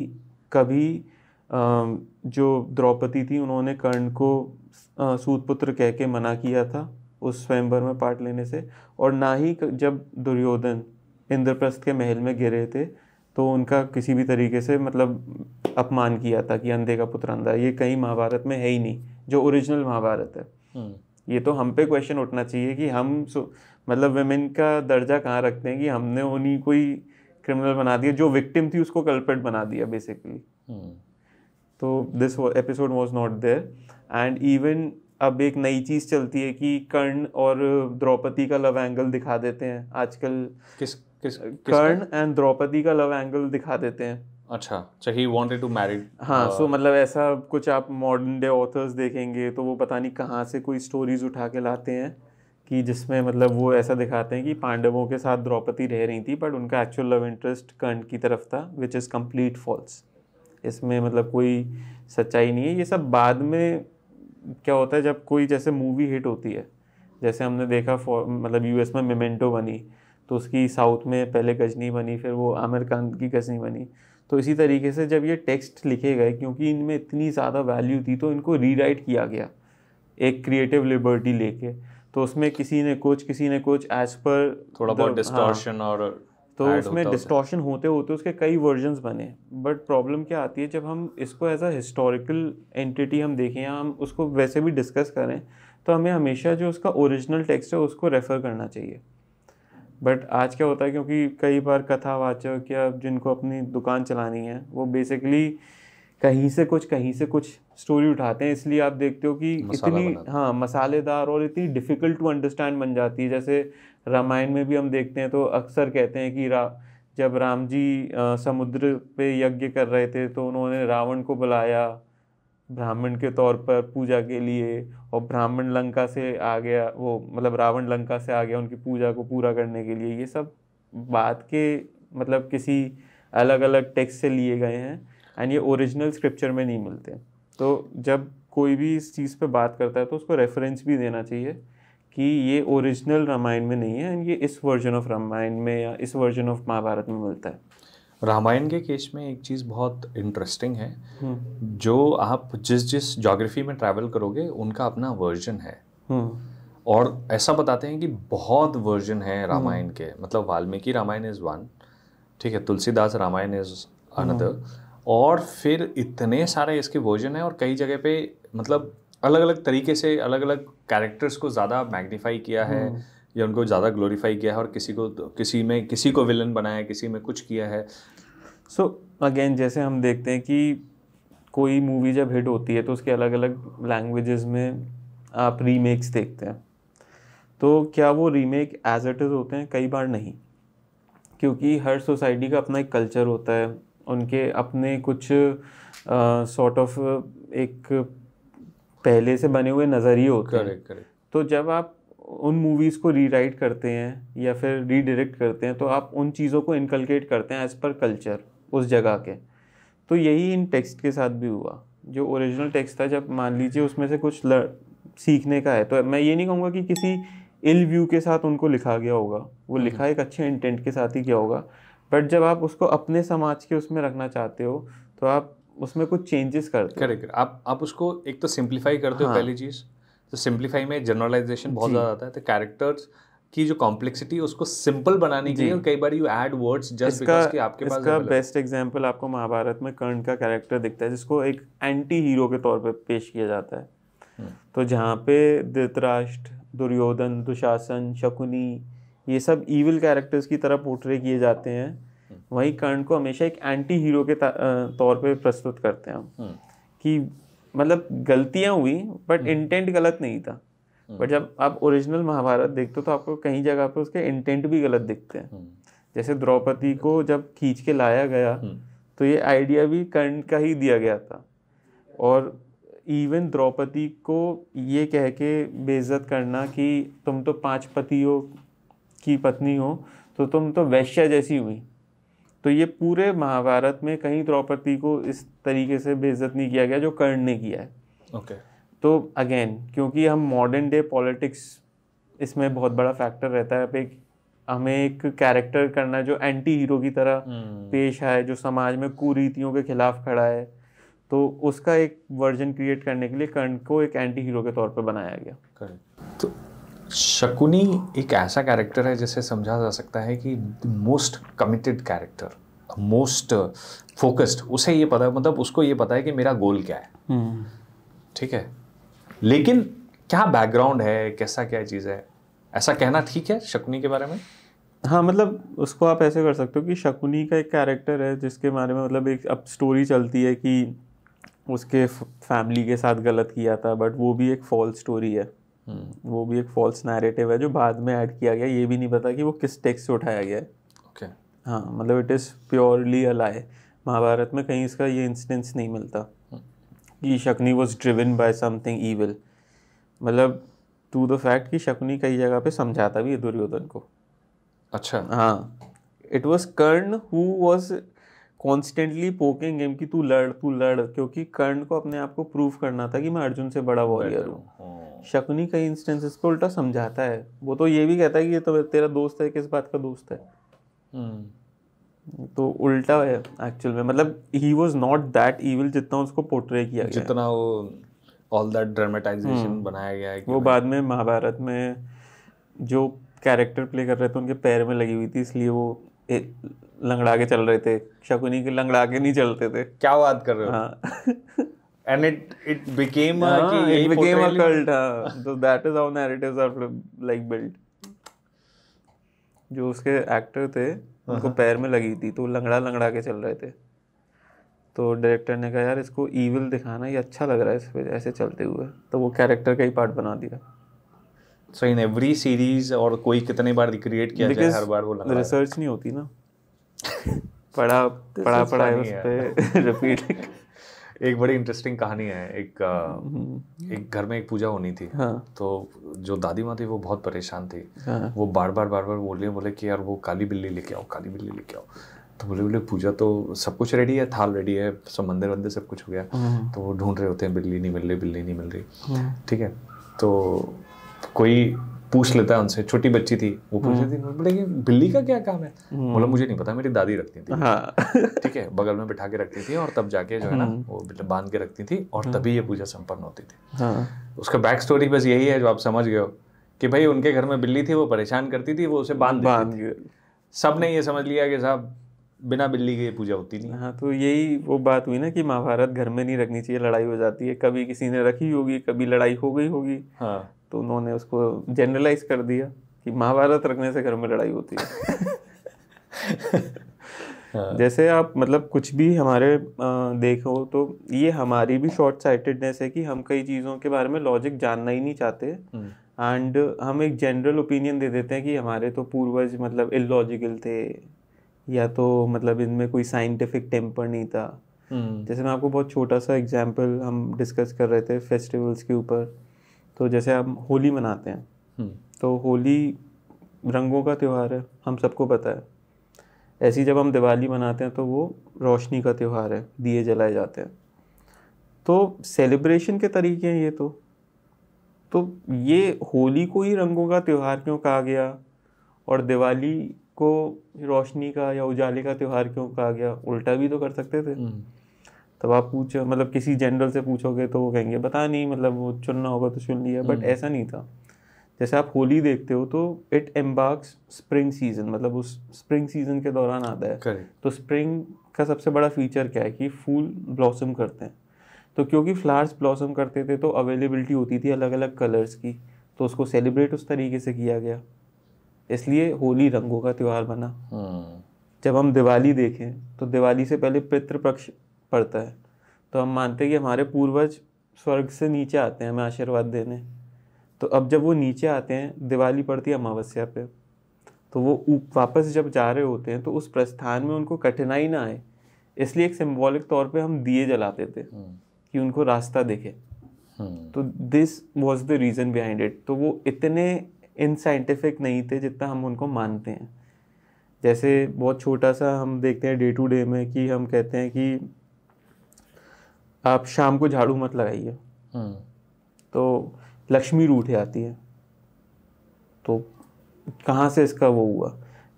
कभी जो द्रौपदी थी उन्होंने कर्ण को सूतपुत्र कह के मना किया था उस स्वयंवर में पार्ट लेने से, और ना ही जब दुर्योधन इंद्रप्रस्थ के महल में गिरे थे तो उनका किसी भी तरीके से मतलब अपमान किया था कि अंधे का पुत्र अंधा। ये कहीं महाभारत में है ही नहीं जो ओरिजिनल महाभारत है। ये तो हम पे क्वेश्चन उठना चाहिए कि हम मतलब विमेन का दर्जा कहाँ रखते हैं कि हमने उन्हीं कोई क्रिमिनल बना दिया, जो विक्टिम थी उसको कल्प्रिट बना दिया बेसिकली। तो this episode was not there. And even अब एक नई चीज़ चलती है कि कर्ण और द्रौपदी का लव एंगल दिखा देते हैं आजकल। कर्ण एंड द्रौपदी का लव एंगल दिखा देते हैं। अच्छा, so he wanted to marry। हाँ, सो मतलब ऐसा कुछ आप मॉडर्न डे ऑथर्स देखेंगे तो वो पता नहीं कहाँ से कोई स्टोरीज उठा के लाते हैं कि जिसमें मतलब वो ऐसा दिखाते हैं कि पांडवों के साथ द्रौपदी रह रही थी बट उनका एक्चुअल लव इंटरेस्ट कर्ण की तरफ था, विच इज़ कंप्लीट फॉल्स। इसमें मतलब कोई सच्चाई नहीं है। ये सब बाद में क्या होता है जब कोई जैसे मूवी हिट होती है, जैसे हमने देखा मतलब यूएस में मेमेंटो बनी, तो उसकी साउथ में पहले गजनी बनी, फिर वो आमिर खान की गजनी बनी। तो इसी तरीके से जब ये टेक्स्ट लिखे गए, क्योंकि इनमें इतनी ज़्यादा वैल्यू थी, तो इनको रीराइट किया गया एक क्रिएटिव लिबर्टी लेके। तो उसमें किसी ने कुछ एज पर थोड़ा बहुत डिस्टॉर्शन और तो उसमें डिस्टॉर्शन होते होते उसके कई वर्जन्स बने। बट प्रॉब्लम क्या आती है जब हम इसको एज अ हिस्टोरिकल एंटिटी हम देखें या हम उसको वैसे भी डिस्कस करें, तो हमें हमेशा जो उसका ओरिजिनल टेक्स्ट है उसको रेफ़र करना चाहिए। बट आज क्या होता है, क्योंकि कई बार कथावाचक या जिनको अपनी दुकान चलानी है वो बेसिकली कहीं से कुछ स्टोरी उठाते हैं, इसलिए आप देखते हो कि इतनी मसालेदार और इतनी डिफ़िकल्ट टू अंडरस्टैंड बन जाती है। जैसे रामायण में भी हम देखते हैं तो अक्सर कहते हैं कि जब राम जी समुद्र पे यज्ञ कर रहे थे तो उन्होंने रावण को बुलाया ब्राह्मण के तौर पर पूजा के लिए, और ब्राह्मण लंका से आ गया, वो मतलब रावण लंका से आ गया उनकी पूजा को पूरा करने के लिए। ये सब बात के मतलब किसी अलग अलग टेक्स्ट से लिए गए हैं एंड ये ओरिजिनल स्क्रिप्चर में नहीं मिलते। तो जब कोई भी इस चीज़ पे बात करता है तो उसको रेफरेंस भी देना चाहिए कि ये ओरिजिनल रामायण में नहीं है एंड ये इस वर्जन ऑफ रामायण में या इस वर्जन ऑफ महाभारत में मिलता है। रामायण के केस में एक चीज़ बहुत इंटरेस्टिंग है, जो आप जिस ज्योग्राफी में ट्रैवल करोगे उनका अपना वर्जन है, और ऐसा बताते हैं कि बहुत वर्जन है रामायण के। मतलब वाल्मीकि रामायण इज़ वन, ठीक है, तुलसीदास रामायण इज़ अनदर, और फिर इतने सारे इसके वर्जन हैं, और कई जगह पे मतलब अलग अलग तरीके से अलग अलग कैरेक्टर्स को ज़्यादा मैग्नीफाई किया है या उनको ज़्यादा ग्लोरीफाई किया है, और किसी को विलन बनाया, किसी में कुछ किया है। सो अगेन जैसे हम देखते हैं कि कोई मूवी जब हिट होती है तो उसके अलग अलग लैंग्वेजेस में आप रीमेक्स देखते हैं, तो क्या वो रीमेक एज इट इज़ होते हैं? कई बार नहीं, क्योंकि हर सोसाइटी का अपना एक कल्चर होता है, उनके अपने कुछ सॉर्ट ऑफ एक पहले से बने हुए नज़रिए होते हैं। करेक्ट। तो जब आप उन मूवीज़ को रीराइट करते हैं या फिर रीडायरेक्ट करते हैं तो आप उन चीज़ों को इनकलकेट करते हैं एज़ पर कल्चर उस जगह के। तो यही इन टेक्स्ट के साथ भी हुआ। जो ओरिजिनल टेक्स्ट था, जब मान लीजिए उसमें से कुछ सीखने का है, तो मैं ये नहीं कहूँगा कि किसी इल व्यू के साथ उनको लिखा गया होगा, वो लिखा एक अच्छे इंटेंट के साथ ही किया होगा। बट जब आप उसको अपने समाज के उसमें रखना चाहते हो तो आप उसमें कुछ चेंजेस करते हो। करेक्ट। आप उसको एक तो सिंप्लीफाई करते हो, पहली चीज़ तो सिंप्लीफाई में जनरलाइजेशन बहुत ज़्यादा आता है, तो कैरेक्टर्स की जो कॉम्प्लेक्सिटी उसको सिंपल बनाने के लिए कई बार you add words just because कि आपके पास। इसका बेस्ट एग्जांपल आपको महाभारत में कर्ण का कैरेक्टर दिखता है, जिसको एक एंटी हीरो के तौर पे पेश किया जाता है। तो जहाँ पे धृतराष्ट्र, दुर्योधन, दुशासन, शकुनी, ये सब इविल कैरेक्टर्स की तरह पोर्ट्रे किए जाते हैं, वहीं कर्ण को हमेशा एक एंटी हीरो के तौर पे प्रस्तुत करते हैं हम, कि मतलब गलतियाँ हुई बट इंटेंट गलत नहीं था। बट जब आप ओरिजिनल महाभारत देखते हो तो आपको कहीं जगह पे उसके इंटेंट भी गलत दिखते हैं। जैसे द्रौपदी को जब खींच के लाया गया तो ये आइडिया भी कर्ण का ही दिया गया था, और इवन द्रौपदी को ये कह के बेइज्जत करना कि तुम तो 5 पतियों की पत्नी हो तो तुम तो वैश्या जैसी हुई। तो ये पूरे महाभारत में कहीं द्रौपदी को इस तरीके से बेइज्जत नहीं किया गया जो कर्ण ने किया है। ओके। तो अगेन क्योंकि हम मॉडर्न डे पॉलिटिक्स, इसमें बहुत बड़ा फैक्टर रहता है। हमें एक कैरेक्टर करना जो एंटी हीरो की तरह पेश आए, जो समाज में कुरीतियों के खिलाफ खड़ा है, तो उसका एक वर्जन क्रिएट करने के लिए कर्ण को एक एंटी हीरो के तौर पर बनाया गया। करेक्ट। तो शकुनी एक ऐसा कैरेक्टर है जिसे समझा जा सकता है कि most committed character, most focused. उसे ये पता है, मतलब उसको ये पता है कि मेरा गोल क्या है, ठीक है, लेकिन क्या बैकग्राउंड है, कैसा क्या चीज़ है, ऐसा कहना ठीक है शकुनी के बारे में? हाँ, मतलब उसको आप ऐसे कर सकते हो कि शकुनी का एक कैरेक्टर है जिसके बारे में मतलब एक अब स्टोरी चलती है कि उसके फैमिली के साथ गलत किया था, बट वो भी एक फॉल्स स्टोरी है। वो भी एक फॉल्स नैरेटिव है जो बाद में ऐड किया गया। ये भी नहीं पता कि वो किस टेक्स्ट से उठाया गया है। ओके। हाँ, मतलब इट इज़ प्योरली अ लाई। महाभारत में कहीं इसका ये इंस्टेंस नहीं मिलता कि Shakuni was driven by something evil. मतलब टू द फैक्ट कि शकुनी कई जगह पे समझाता भी है दुर्योधन को। अच्छा। हाँ, it was Karna who was constantly poking him कि तू लड़, क्योंकि कर्ण को अपने आप को प्रूव करना था कि मैं अर्जुन से बड़ा वॉरियर हूँ। शकुनी कई इंस्टेंसेस पे उल्टा समझाता है, वो तो ये भी कहता है कि ये तो तेरा दोस्त है, किस बात का दोस्त है। तो उल्टा है एक्चुअल में, मतलब he was not that evil जितना उसको पोर्ट्रे किया गया, जितना वो ऑल दैट ड्रामेटाइजेशन बनाया गया है। वो बाद में महाभारत में जो कैरेक्टर प्ले कर रहे थे उनके पैर में लगी हुई थी, इसलिए वो लंगड़ा के चल रहे थे। शकुनी के लंगड़ा के नहीं चलते थे। क्या बात कर रहे हो? हाँ। And it became a cult. So that is how narratives are like built. जो उसके एक्टर थे उनको पैर में लगी थी, तो लंगड़ा के चल रहे थे। तो डायरेक्टर ने कहा यार इसको इविल दिखाना, ये अच्छा लग रहा है इस पे ऐसे चलते हुए, तो वो कैरेक्टर का ही पार्ट बना दिया। So in every series, और कोई कितने बार रिक्रिएट किया जाए, हर बार वो लंगड़ा। रिसर्च नहीं होती ना, पढ़ा है उस पे रिपीट। एक बड़ी इंटरेस्टिंग कहानी है। एक घर में एक पूजा होनी थी। हाँ। तो जो दादी माँ थी वो बहुत परेशान थी। हाँ। वो बार बार बोले कि यार वो काली बिल्ली लेके आओ। तो बोले पूजा तो सब कुछ रेडी है, थाल रेडी है, सब मंदिर सब कुछ हो गया। तो वो ढूंढ रहे होते हैं, बिल्ली नहीं मिल रही। ठीक है, तो कोई पूछ लेता है उनसे, छोटी बच्ची थी, वो पूछ रही थी, बोले कि बिल्ली का क्या काम है? बोला मुझे नहीं पता, मेरी दादी रखती थी। हाँ। ठीक है, बगल में बिठा के रखती थी और तब जाके जो है ना वो बांध के रखती थी और तभी ये पूजा संपन्न होती थी। हाँ। उसका बैक स्टोरी बस यही है जो आप समझ गए हो कि भाई उनके घर में बिल्ली थी, वो परेशान करती थी, वो उसे बांध के। सब ने ये समझ लिया कि साहब बिना बिल्ली के पूजा होती नहीं। हाँ, तो यही वो बात हुई ना कि महाभारत घर में नहीं रखनी चाहिए, लड़ाई हो जाती है। कभी किसी ने रखी होगी, कभी लड़ाई हो गई होगी। हाँ। तो उन्होंने उसको जनरलाइज कर दिया कि महाभारत रखने से घर में लड़ाई होती है। हाँ। जैसे आप मतलब कुछ भी हमारे देखो तो ये हमारी भी शॉर्ट साइटेडनेस है कि हम कई चीज़ों के बारे में लॉजिक जानना ही नहीं चाहते, एंड हम एक जनरल ओपिनियन दे देते हैं कि हमारे तो पूर्वज मतलब इलॉजिकल थे, या तो मतलब इनमें कोई साइंटिफिक टेम्पर नहीं था। जैसे मैं आपको बहुत छोटा सा एग्जांपल हम डिस्कस कर रहे थे फेस्टिवल्स के ऊपर। तो जैसे हम होली मनाते हैं, तो होली रंगों का त्यौहार है, हम सबको पता है। ऐसे ही जब हम दिवाली मनाते हैं तो वो रोशनी का त्यौहार है, दिए जलाए जाते हैं। तो सेलिब्रेशन के तरीके हैं ये। तो ये होली को ही रंगों का त्यौहार क्यों कहा गया और दिवाली को रोशनी का या उजाले का त्यौहार क्यों कहा गया? उल्टा भी तो कर सकते थे। तब आप पूछो, मतलब किसी जनरल से पूछोगे तो वो कहेंगे पता नहीं, मतलब वो चुनना होगा तो चुन लिया। बट ऐसा नहीं था। जैसे आप होली देखते हो तो इट एम्बार्क्स स्प्रिंग सीजन, मतलब उस स्प्रिंग सीजन के दौरान आता है। तो स्प्रिंग का सबसे बड़ा फीचर क्या है कि फूल ब्लॉसम करते हैं। तो क्योंकि फ्लावर्स ब्लॉसम करते थे तो अवेलेबिलिटी होती थी अलग अलग कलर्स की, तो उसको सेलिब्रेट उस तरीके से किया गया, इसलिए होली रंगों का त्यौहार बना। जब हम दिवाली देखें तो दिवाली से पहले पितृपक्ष पड़ता है, तो हम मानते हैं कि हमारे पूर्वज स्वर्ग से नीचे आते हैं हमें आशीर्वाद देने। तो अब जब वो नीचे आते हैं, दिवाली पड़ती है अमावस्या पे, तो वो वापस जब जा रहे होते हैं तो उस प्रस्थान में उनको कठिनाई ना आए, इसलिए एक सिंबॉलिक तौर पे हम दिए जलाते थे कि उनको रास्ता दिखे। तो this was the reason behind it. तो वो इतने इनसाइंटिफिक नहीं थे जितना हम उनको मानते हैं। जैसे बहुत छोटा सा हम देखते हैं डे टू डे में कि हम कहते हैं कि आप शाम को झाड़ू मत लगाइए, तो लक्ष्मी रूठ आती है। तो कहाँ से इसका वो हुआ?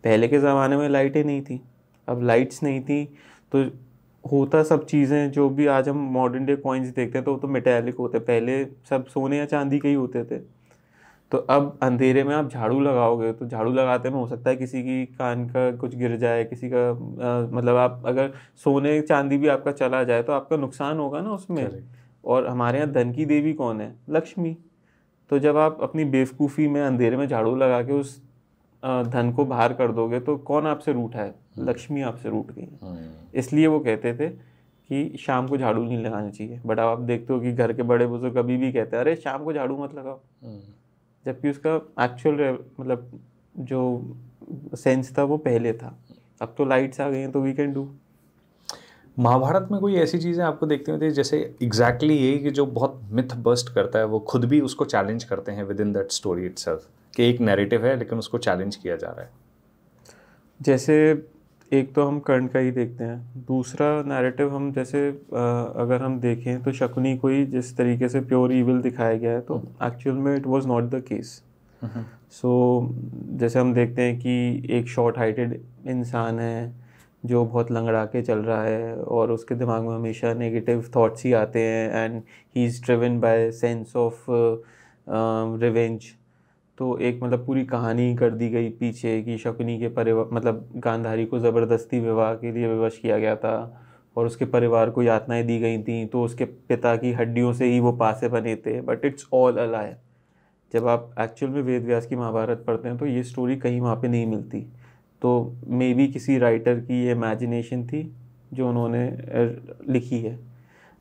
पहले के ज़माने में लाइटें नहीं थी, अब लाइट्स नहीं थी, तो होता सब चीज़ें जो भी आज हम मॉडर्न डे कॉइन्स देखते हैं तो वो तो मेटालिक होते, पहले सब सोने या चांदी के ही होते थे। तो अब अंधेरे में आप झाड़ू लगाओगे तो झाड़ू लगाते में हो सकता है किसी की कान का कुछ गिर जाए, किसी का मतलब आप अगर सोने चांदी भी आपका चला जाए तो आपका नुकसान होगा ना उसमें। और हमारे यहाँ धन की देवी कौन है? लक्ष्मी। तो जब आप अपनी बेवकूफ़ी में अंधेरे में झाड़ू लगा के उस धन को बाहर कर दोगे तो कौन आपसे रूठा है? लक्ष्मी आपसे रूठ गई है। इसलिए वो कहते थे कि शाम को झाड़ू नहीं लगानी चाहिए। बट आप देखते हो कि घर के बड़े बुजुर्ग कभी भी कहते हैं अरे शाम को झाड़ू मत लगाओ, जबकि उसका एक्चुअल मतलब जो सेंस था वो पहले था। अब तो लाइट्स आ गई हैं तो वी कैन डू। महाभारत में कोई ऐसी चीज़ें आपको देखते होते जैसे एग्जैक्टली यही कि जो बहुत मिथ बस्ट करता है, वो खुद भी उसको चैलेंज करते हैं with in that story itself, कि एक नैरेटिव है लेकिन उसको चैलेंज किया जा रहा है। जैसे एक तो हम कर्ण का ही देखते हैं, दूसरा नैरेटिव हम जैसे अगर हम देखें तो शकुनी को ही जिस तरीके से प्योर इविल दिखाया गया है, तो एक्चुअल में it was not the case. So जैसे हम देखते हैं कि एक शॉर्ट हाइटेड इंसान है जो बहुत लंगड़ा के चल रहा है और उसके दिमाग में हमेशा नेगेटिव थॉट्स ही आते हैं, and he is driven by sense of revenge. तो एक मतलब पूरी कहानी कर दी गई पीछे कि शकुनी के परिवार मतलब गांधारी को ज़बरदस्ती विवाह के लिए विवश किया गया था और उसके परिवार को यातनाएं दी गई थी, तो उसके पिता की हड्डियों से ही वो पासे बने थे, बट इट्स ऑल अ लाई। जब आप एक्चुअल में वेद व्यास की महाभारत पढ़ते हैं तो ये स्टोरी कहीं वहाँ पे नहीं मिलती। तो मे बी किसी राइटर की ये इमेजिनेशन थी जो उन्होंने लिखी है।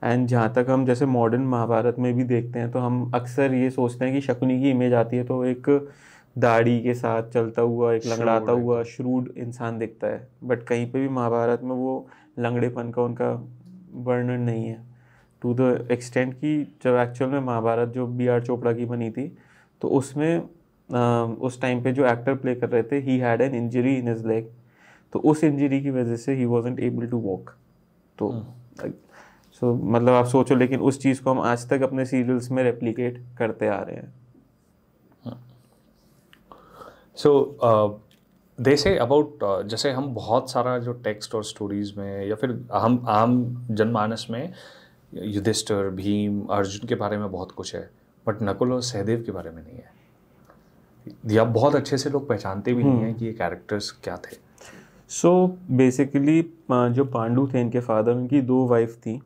एंड जहाँ तक हम जैसे मॉडर्न महाभारत में भी देखते हैं तो हम अक्सर ये सोचते हैं कि शकुनी की इमेज आती है तो एक दाढ़ी के साथ चलता हुआ एक लंगड़ाता हुआ श्रूड इंसान दिखता है, बट कहीं पे भी महाभारत में वो लंगड़ेपन का उनका वर्णन नहीं है, टू द एक्सटेंट कि जब एक्चुअल में महाभारत जो B.R. चोपड़ा की बनी थी तो उसमें उस टाइम पे जो एक्टर प्ले कर रहे थे he had an injury in his leg, तो उस इंजरी की वजह से ही वाजंट एबल टू वॉक। तो सो मतलब आप सोचो, लेकिन उस चीज़ को हम आज तक अपने सीरियल्स में रेप्लिकेट करते आ रहे हैं। सो दे से अबाउट जैसे हम बहुत सारा जो टेक्स्ट और स्टोरीज में या फिर हम आम जनमानस में युधिष्ठिर, भीम, अर्जुन के बारे में बहुत कुछ है, बट नकुल और सहदेव के बारे में नहीं है, या बहुत अच्छे से लोग पहचानते भी नहीं है कि ये कैरेक्टर्स क्या थे। सो बेसिकली जो पांडु थे इनके फादर, उनकी 2 वाइफ थी,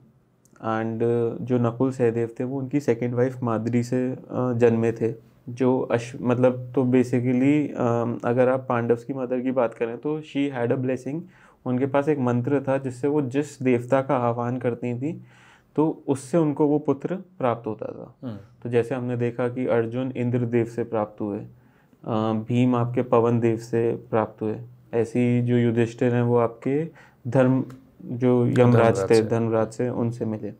एंड जो नकुल सहदेव थे वो उनकी सेकंड वाइफ माद्री से जन्मे थे, जो मतलब तो बेसिकली अगर आप पांडव्स की मदर की बात करें तो शी हैड अ ब्लेसिंग। उनके पास एक मंत्र था जिससे वो जिस देवता का आह्वान करती थी तो उससे उनको वो पुत्र प्राप्त होता था। तो जैसे हमने देखा कि अर्जुन इंद्र देव से प्राप्त हुए, भीम आपके पवन देव से प्राप्त हुए, ऐसी जो युधिष्ठिर हैं वो आपके धर्म जो यमराज थे धर्मराज से उनसे मिले।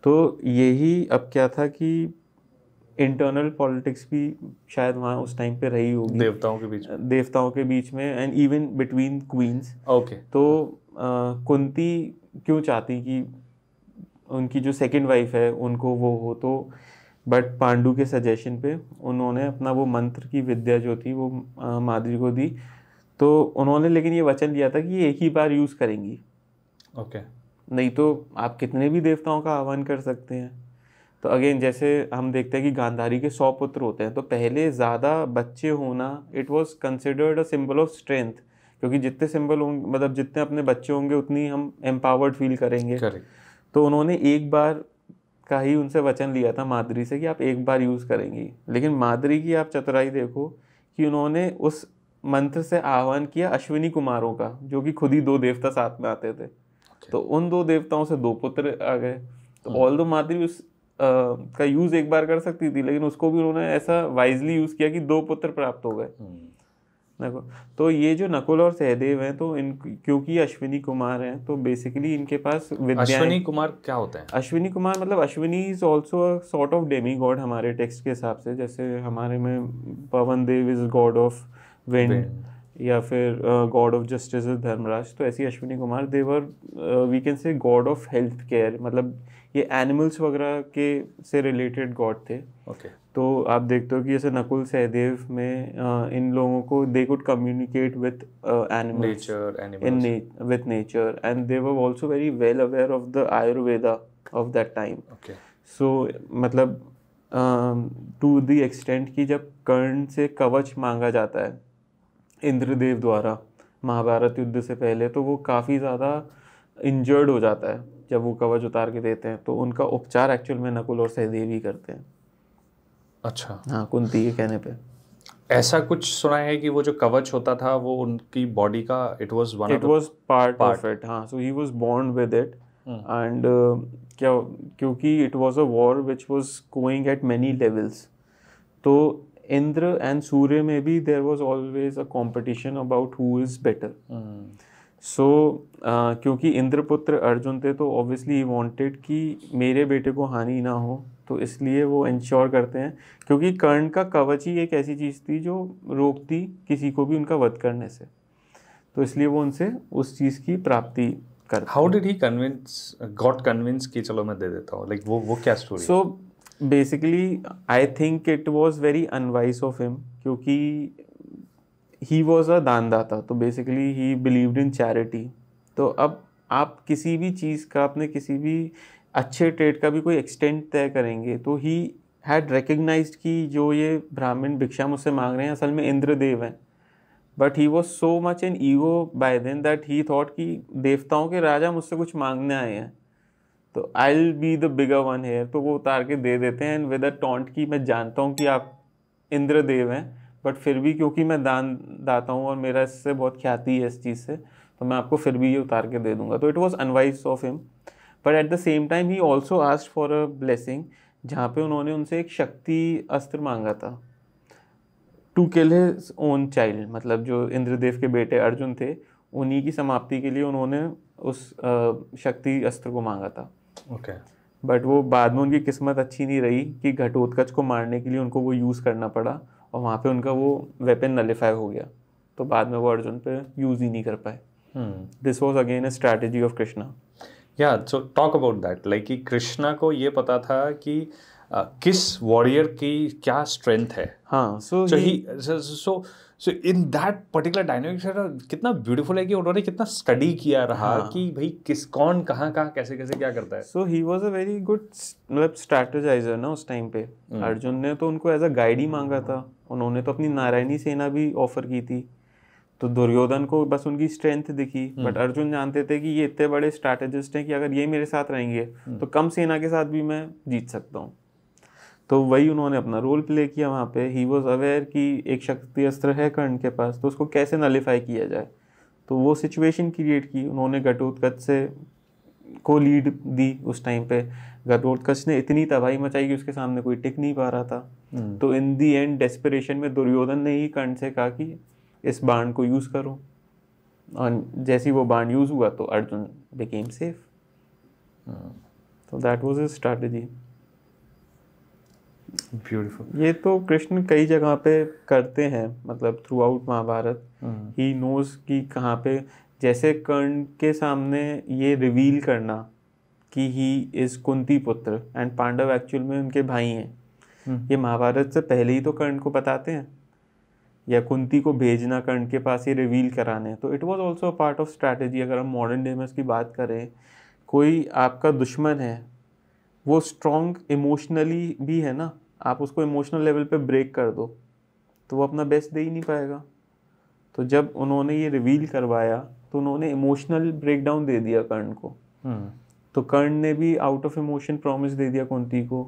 तो यही अब क्या था कि इंटरनल पॉलिटिक्स भी शायद वहाँ उस टाइम पे रही होगी देवताओं के बीच में and even between queens. Okay. तो कुंती क्यों चाहती कि उनकी जो सेकंड वाइफ है उनको वो हो, तो बट पांडु के सजेशन पे उन्होंने अपना वो मंत्र की विद्या जो थी वो माद्री को दी। तो उन्होंने लेकिन ये वचन दिया था कि ये एक ही बार यूज़ करेंगी। ओके। नहीं तो आप कितने भी देवताओं का आह्वान कर सकते हैं। तो अगेन जैसे हम देखते हैं कि गांधारी के 100 पुत्र होते हैं, तो पहले ज़्यादा बच्चे होना it was considered a symbol of strength, क्योंकि जितने सिंबल होंगे मतलब जितने अपने बच्चे होंगे उतनी हम एम्पावर्ड फील करेंगे। तो उन्होंने एक बार का ही उनसे वचन लिया था माद्री से कि आप एक बार यूज़ करेंगी। लेकिन माद्री की आप चतुराई देखो कि उन्होंने उस मंत्र से आह्वान किया अश्विनी कुमारों का, जो कि खुद ही 2 देवता साथ में आते थे। तो उन 2 देवताओं से 2 पुत्र आ गए। तो ऑल दो माद्री उस का यूज़ एक बार कर सकती थी, लेकिन उसको भी उन्होंने ऐसा वाइजली यूज़ किया कि 2 पुत्र प्राप्त हो गए। देखो, तो ये जो नकुल और सहदेव हैं तो इन क्योंकि अश्विनी कुमार हैं तो बेसिकली इनके पास विद्याएं। अश्विनी कुमार क्या होता है? अश्विनी कुमार मतलब Ashwini is also a sort of demigod हमारे टेक्स्ट के हिसाब से। जैसे हमारे में Pavan Dev is god of wind या फिर god of justice is Dharmaraj, तो ऐसी अश्विनी कुमार देवर we can say god of health care, मतलब ये एनिमल्स वगैरह के से रिलेटेड गॉड थे। ओके। तो आप देखते हो कि जैसे नकुल सहदेव में इन लोगों को they could communicate with animals with nature and they were also very well aware of the Ayurveda of that time. Okay. So मतलब टू द एक्सटेंट कि जब कर्ण से कवच मांगा जाता है इंद्रदेव द्वारा महाभारत युद्ध से पहले, तो वो काफ़ी ज़्यादा इंजर्ड हो जाता है जब वो कवच उतार के देते हैं। तो उनका उपचार एक्चुअल में नकुल और सहदेव ही करते हैं। अच्छा। हाँ, कुंती के कहने पे ऐसा कुछ सुना है कि वो जो कवच होता था वो उनकी बॉडी का it was part of it. हाँ, so he was born with it and क्या क्योंकि it was a war which was going at many levels, तो इंद्र एंड सूर्य में भी there was always a competition about who is better. So क्योंकि इंद्रपुत्र अर्जुन थे तो obviously he wanted कि मेरे बेटे को हानि ना हो, तो इसलिए वो इंश्योर करते हैं, क्योंकि कर्ण का कवच ही एक ऐसी चीज़ थी जो रोकती किसी को भी उनका वध करने से। तो इसलिए वो उनसे उस चीज़ की प्राप्ति करते। How did he got convince कि चलो मैं दे देता हूँ, लाइक वो क्या story? So basically I think it was very unwise of him, क्योंकि ही वॉज अ दानदाता, तो basically he believed in charity. तो अब आप किसी भी चीज़ का, अपने किसी भी अच्छे ट्रेड का भी कोई एक्सटेंट तय करेंगे, तो ही हैड रिकग्नाइज्ड कि जो ये ब्राह्मण भिक्षा मुझसे मांग रहे हैं असल में इंद्रदेव हैं। But he was so much in ego by then that he thought कि देवताओं के राजा मुझसे कुछ मांगने आए हैं, तो I will be the bigger one heir. तो वो उतार के दे देते हैं विद अ टॉन्ट कि मैं जानता हूँ कि आप इंद्रदेव हैं, बट फिर भी क्योंकि मैं दान दाता हूँ और मेरा इससे बहुत ख्याति है इस चीज़ से, तो मैं आपको फिर भी ये उतार के दे दूंगा। तो it was unwise of him, but at the same time he also asked for a blessing, जहाँ पे उन्होंने उनसे एक शक्ति अस्त्र मांगा था to kill his own child. मतलब जो इंद्रदेव के बेटे अर्जुन थे, उन्हीं की समाप्ति के लिए उन्होंने उस शक्ति अस्त्र को मांगा था। ओके। बट वो बाद में उनकी किस्मत अच्छी नहीं रही कि घटोत्कच को मारने के लिए उनको वो यूज़ करना पड़ा, और वहाँ पे उनका वो वेपन नलिफाई हो गया, तो बाद में वो अर्जुन पे यूज़ ही नहीं कर पाए। This was again a strategy of Krishna. या so talk about that, like कि कृष्णा को ये पता था कि किस वॉरियर की क्या स्ट्रेंथ है। हाँ, सो इन दैट पर्टिकुलर डायनामिक्स कितना ब्यूटीफुल है कि उन्होंने कितना स्टडी किया रहा कि भाई कौन कहाँ कैसे क्या करता है। So he was a very good मतलब स्ट्रैटेजाइजर ना उस टाइम पे। अर्जुन ने तो उनको एज अ गाइड ही मांगा था, उन्होंने तो अपनी नारायणी सेना भी ऑफर की थी, तो दुर्योधन को बस उनकी स्ट्रेंथ दिखी, बट अर्जुन जानते थे कि ये इतने बड़े स्ट्रैटेजिस्ट हैं कि अगर ये मेरे साथ रहेंगे तो कम सेना के साथ भी मैं जीत सकता हूँ। तो वही उन्होंने अपना रोल प्ले किया वहाँ पे। ही वॉज अवेयर कि एक शक्ति अस्त्र है कर्ण के पास, तो उसको कैसे नलिफाई किया जाए, तो वो सिचुएशन क्रिएट की उन्होंने। घटोत्कच से को लीड दी उस टाइम पे। घटोत्कच ने इतनी तबाही मचाई कि उसके सामने कोई टिक नहीं पा रहा था। तो इन दी एंड डेस्परेशन में दुर्योधन ने ही कर्ण से कहा कि इस बाण को यूज़ करो, और जैसे ही वो बाण यूज़ हुआ तो अर्जुन बिकेम सेफ। तो that was his strategy. Beautiful. ये तो कृष्ण कई जगह पे करते हैं, मतलब throughout Mahabharata he knows कि कहाँ पे, जैसे कर्ण के सामने ये रिवील करना कि ही इज कुंती पुत्र एंड पांडव एक्चुअल में उनके भाई हैं, ये महाभारत से पहले ही तो कर्ण को बताते हैं, या कुंती को भेजना कर्ण के पास ये रिवील कराने। तो it was also a part of strategy. अगर हम मॉडर्न डे में इसकी बात करें, कोई आपका दुश्मन है, वो स्ट्रॉन्ग इमोशनली भी है ना, आप उसको इमोशनल लेवल पे ब्रेक कर दो तो वो अपना बेस्ट दे ही नहीं पाएगा। तो जब उन्होंने ये रिवील करवाया तो उन्होंने इमोशनल ब्रेकडाउन दे दिया कर्ण को। तो कर्ण ने भी आउट ऑफ इमोशन प्रॉमिस दे दिया कुंती को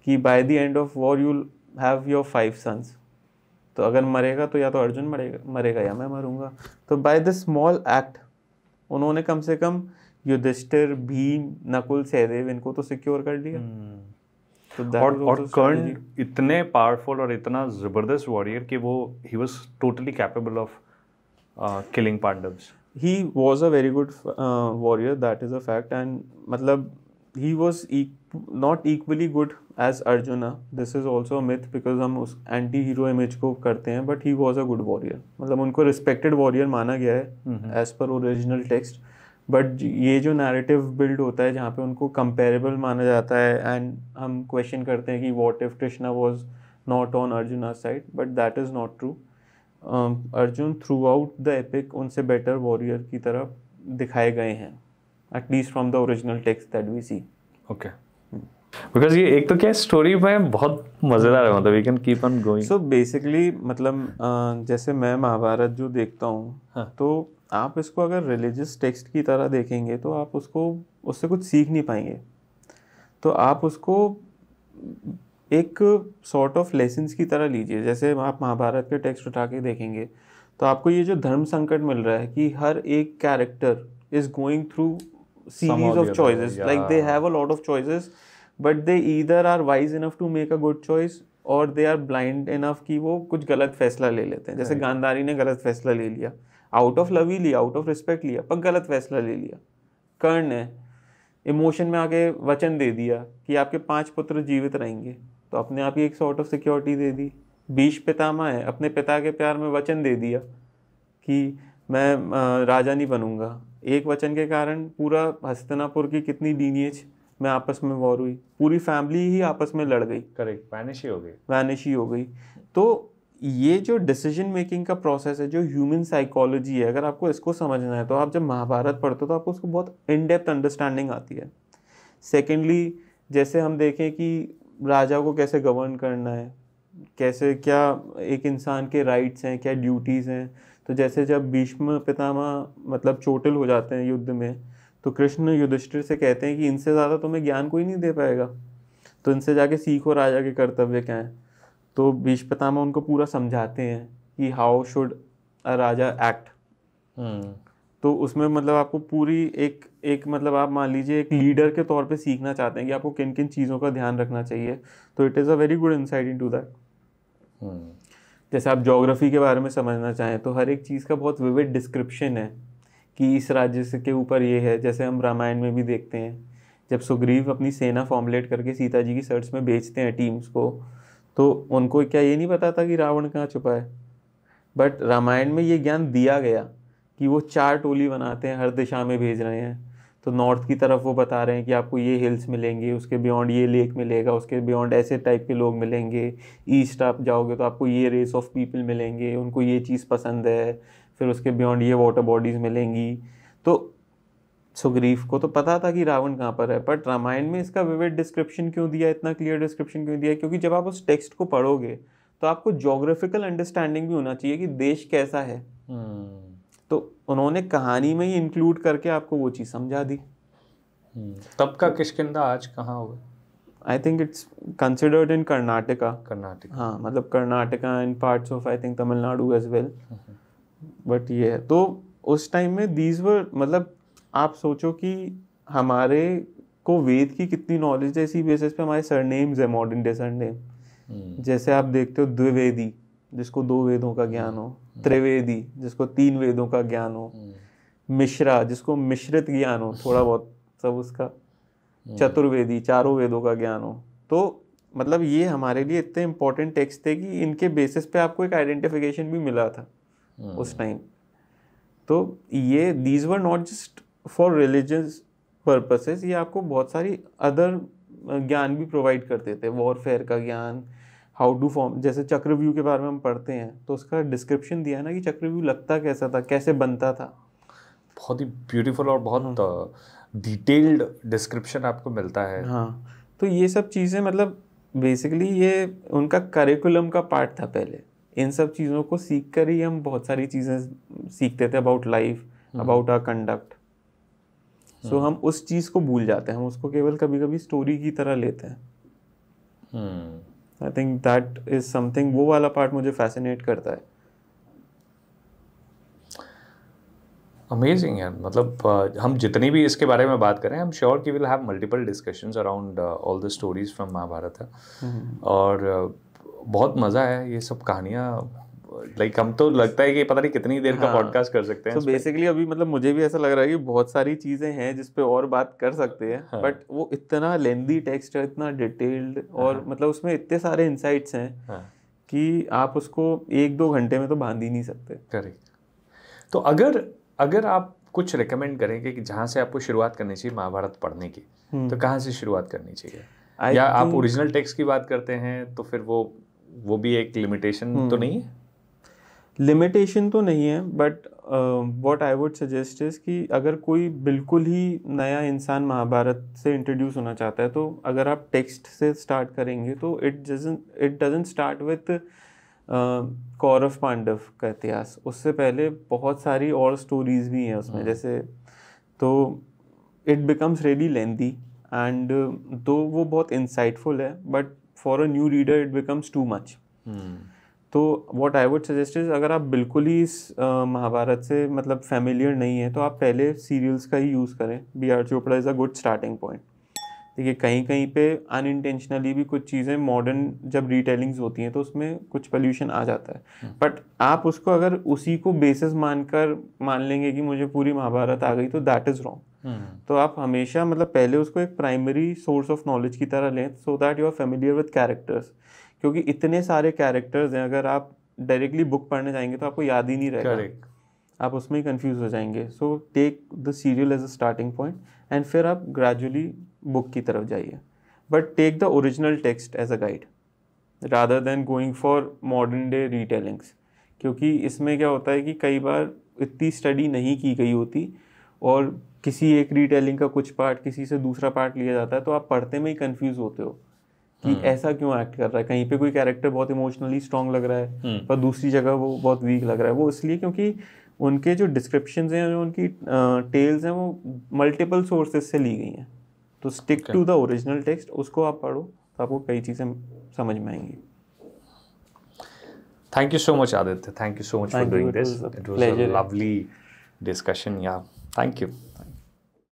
कि by the end of war you will have your 5 sons. तो अगर मरेगा तो या तो अर्जुन मरेगा या मैं मरूंगा। तो बाय द स्मॉल एक्ट उन्होंने कम से कम युधिष्ठिर, भीम, नकुल, सहदेव इनको तो सिक्योर कर लिया। और कर्ण इतने पावरफुल और इतना जबरदस्त वॉरियर कि वो he was totally capable of killing Pandavas. He was a very good warrior, that is a fact, and मतलब he was not equally good as Arjuna. This is also a myth because हम उस anti hero image को करते हैं, but he was a good warrior. मतलब उनको respected warrior माना गया है as per original text. But ये जो नैरेटिव बिल्ड होता है जहाँ पे उनको कंपेरेबल माना जाता है एंड हम क्वेश्चन करते हैं कि what if Krishna was not on Arjuna side, but that is not true. Arjun throughout the epic उनसे बेटर वॉरियर की तरफ दिखाए गए हैं, at least from the original text that we see. Okay, because ये एक तो क्या स्टोरी में बहुत मज़ेदार है, मतलब we can keep on going. So basically मतलब जैसे मैं महाभारत जो देखता हूँ तो आप इसको अगर रिलीजियस टेक्स्ट की तरह देखेंगे तो आप उससे कुछ सीख नहीं पाएंगे। तो आप उसको एक सॉर्ट ऑफ लेसन्स की तरह लीजिए। जैसे आप महाभारत के टेक्स्ट उठा के देखेंगे तो आपको ये जो धर्म संकट मिल रहा है कि हर एक character is going through series of choices, like they have a lot of choices but they either are wise enough to make a good choice और दे आर ब्लाइंड इनफ कि वो कुछ गलत फैसला ले लेते हैं। जैसे गांधारी ने गलत फैसला ले लिया, आउट ऑफ लव ही लिया, आउट ऑफ रिस्पेक्ट लिया, पर गलत फैसला ले लिया। कर्ण ने इमोशन में आके वचन दे दिया कि आपके 5 पुत्र जीवित रहेंगे, तो अपने आप ही एक सॉर्ट ऑफ सिक्योरिटी दे दी। भीष्म पितामह है, अपने पिता के प्यार में वचन दे दिया कि मैं राजा नहीं बनूंगा। एक वचन के कारण पूरा हस्तिनापुर की कितनी लीनिएज में आपस में वॉर हुई, पूरी फैमिली ही आपस में लड़ गई, करेक्ट, वैनिश ही हो गई। तो ये जो डिसीजन मेकिंग का प्रोसेस है, जो ह्यूमन साइकोलॉजी है, अगर आपको इसको समझना है तो आप जब महाभारत पढ़ते हो तो आपको उसको बहुत इन डेप्थ अंडरस्टैंडिंग आती है। सेकेंडली, जैसे हम देखें कि राजा को कैसे गवर्न करना है, कैसे क्या एक इंसान के राइट्स हैं, क्या ड्यूटीज़ हैं। तो जैसे जब भीष्म पितामह मतलब चोटिल हो जाते हैं युद्ध में, तो कृष्ण युधिष्ठिर से कहते हैं कि इनसे ज़्यादा तुम्हें ज्ञान कोई नहीं दे पाएगा, तो इनसे जाके सीखो राजा के कर्तव्य क्या हैं। तो भीष्म पितामह उनको पूरा समझाते हैं कि how should a Raja act. तो उसमें मतलब आपको पूरी एक मतलब आप मान लीजिए एक लीडर के तौर पे सीखना चाहते हैं कि आपको किन किन चीज़ों का ध्यान रखना चाहिए, तो it is a very good insight into that. जैसे आप ज्योग्राफी के बारे में समझना चाहें तो हर एक चीज़ का बहुत विविड डिस्क्रिप्शन है कि इस राज्य से के ऊपर ये है। जैसे हम रामायण में भी देखते हैं, जब सुग्रीव अपनी सेना फॉर्मुलेट करके सीता जी की सर्च में भेजते हैं टीम्स को, तो उनको क्या ये नहीं पता था कि रावण कहाँ छुपा है। बट रामायण में ये ज्ञान दिया गया कि वो 4 टोली बनाते हैं, हर दिशा में भेज रहे हैं। तो नॉर्थ की तरफ वो बता रहे हैं कि आपको ये हिल्स मिलेंगे, उसके बियॉन्ड ये लेक मिलेगा, उसके बियॉन्ड ऐसे टाइप के लोग मिलेंगे। ईस्ट आप जाओगे तो आपको ये रेस ऑफ पीपल मिलेंगे, उनको ये चीज़ पसंद है, फिर उसके बियॉन्ड ये वाटर बॉडीज़ मिलेंगी। तो सुग्रीव को तो पता था कि रावण कहाँ पर है, बट रामायण में इसका विविड डिस्क्रिप्शन क्यों दिया, इतना क्लियर डिस्क्रिप्शन क्यों दिया? क्योंकि जब आप उस टेक्स्ट को पढ़ोगे तो आपको ज्योग्राफिकल अंडरस्टैंडिंग भी होना चाहिए कि देश कैसा है। तो उन्होंने कहानी में ही इंक्लूड करके आपको वो चीज़ समझा दी। तब का किष्किंधा आज कहाँ होगा? I think it's considered in Karnataka. Karnataka, हाँ, मतलब Karnataka and parts of I think Tamil Nadu as well. But ये है, तो उस टाइम में दीज वर, मतलब आप सोचो कि हमारे को वेद की कितनी नॉलेज है, इसी बेसिस पे हमारे सरनेम्स है, मॉडर्न डे सरनेम। जैसे आप देखते हो द्विवेदी जिसको 2 वेदों का ज्ञान हो, त्रिवेदी जिसको 3 वेदों का ज्ञान हो, मिश्रा जिसको मिश्रित ज्ञान हो थोड़ा बहुत सब उसका, चतुर्वेदी 4 वेदों का ज्ञान हो। तो मतलब ये हमारे लिए इतने इम्पोर्टेंट टेक्स्ट थे कि इनके बेसिस पे आपको एक आइडेंटिफिकेशन भी मिला था उस टाइम। तो ये these were not just for religious purposes, ये आपको बहुत सारी अदर ज्ञान भी प्रोवाइड करते थे, वॉरफेयर का ज्ञान, हाउ टू फॉर्म। जैसे चक्रव्यूह के बारे में हम पढ़ते हैं तो उसका डिस्क्रिप्शन दिया ना कि चक्रव्यूह लगता कैसा था, कैसे बनता था। बहुत ही ब्यूटीफुल और बहुत डिटेल्ड डिस्क्रिप्शन आपको मिलता है। हाँ, तो ये सब चीज़ें मतलब बेसिकली ये उनका करिकुलम का पार्ट था पहले। इन सब चीज़ों को सीख कर ही हम बहुत सारी चीज़ें सीखते थे about life, about our conduct. So हम उस चीज़ को भूल जाते हैं, हम उसको केवल कभी कभी स्टोरी की तरह लेते हैं। I think that is something, वो वाला पार्ट मुझे फैसिनेट करता है। अमेजिंग है। मतलब हम जितनी भी इसके बारे में बात करें, आई एम श्योर कि will have multiple discussions around all the stories from Mahabharata है। और बहुत मज़ा है ये सब कहानियाँ। लाइक हम तो लगता है कि पता नहीं कितनी देर का पॉडकास्ट कर सकते हैं। तो बेसिकली अभी मतलब मुझे भी ऐसा लग रहा है कि बहुत सारी चीज़ें हैं जिस पे और बात कर सकते हैं, बट वो इतना लेंदी टेक्स्ट है, इतना डिटेल्ड, और मतलब उसमें इतने सारे इंसाइट्स हैं कि आप उसको 1-2 घंटे में तो बांध ही नहीं सकते। करेक्ट। तो अगर आप कुछ रिकमेंड करेंगे कि जहाँ से आपको शुरुआत करनी चाहिए महाभारत पढ़ने की, तो कहाँ से शुरुआत करनी चाहिए? या आप ओरिजिनल टेक्स्ट की बात करते हैं तो फिर वो भी एक लिमिटेशन तो नहीं है? लिमिटेशन तो नहीं है, but what I would suggest is कि अगर कोई बिल्कुल ही नया इंसान महाभारत से इंट्रोड्यूस होना चाहता है, तो अगर आप टेक्स्ट से स्टार्ट करेंगे तो it doesn't start with Kaurav Pandav का इतिहास। उससे पहले बहुत सारी और स्टोरीज भी हैं उसमें, जैसे, तो it becomes really lengthy and तो वो बहुत इंसाइटफुल है, but for a new reader it becomes too much. तो what I would suggest is, अगर आप बिल्कुल ही इस महाभारत से मतलब फैमिलियर नहीं है तो आप पहले सीरियल्स का ही यूज़ करें। B R. Chopra is a good starting point. देखिए, कहीं कहीं पे अनइंटेंशनली भी कुछ चीज़ें मॉडर्न जब रीटेलिंग्स होती हैं तो उसमें कुछ पोल्यूशन आ जाता है, बट आप उसको अगर उसी को बेसिस मान लेंगे कि मुझे पूरी महाभारत आ गई, तो दैट इज़ रॉन्ग। तो आप हमेशा मतलब पहले उसको एक प्राइमरी सोर्स ऑफ नॉलेज की तरह लें, so that you are familiar with characters, क्योंकि इतने सारे कैरेक्टर्स हैं, अगर आप डायरेक्टली बुक पढ़ने जाएंगे तो आपको याद ही नहीं रहेगा। आप उसमें ही कंफ्यूज हो जाएंगे. So take the serial as a starting point and फिर आप ग्रेजुअली बुक की तरफ जाइए. But take the original text as a guide rather than going for modern day retellings. क्योंकि इसमें क्या होता है कि कई बार इतनी स्टडी नहीं की गई होती और किसी एक रीटेलिंग का कुछ पार्ट किसी से दूसरा पार्ट लिया जाता है, तो आप पढ़ते में ही कंफ्यूज होते हो कि ऐसा क्यों एक्ट कर रहा है. कहीं पे कोई कैरेक्टर बहुत इमोशनली स्ट्रांग लग रहा है पर दूसरी जगह वो बहुत वीक लग रहा है. वो इसलिए क्योंकि उनके जो डिस्क्रिप्शंस हैं, जो उनकी टेल्स हैं, वो मल्टीपल सोर्सेज से ली गई हैं. तो stick to the original text, उसको आप पढ़ो तो आपको कई चीज़ें समझ में आएंगी. Thank you so much, Aditya. Thank you so much for doing this. It was a lovely discussion. Yeah. Thank you.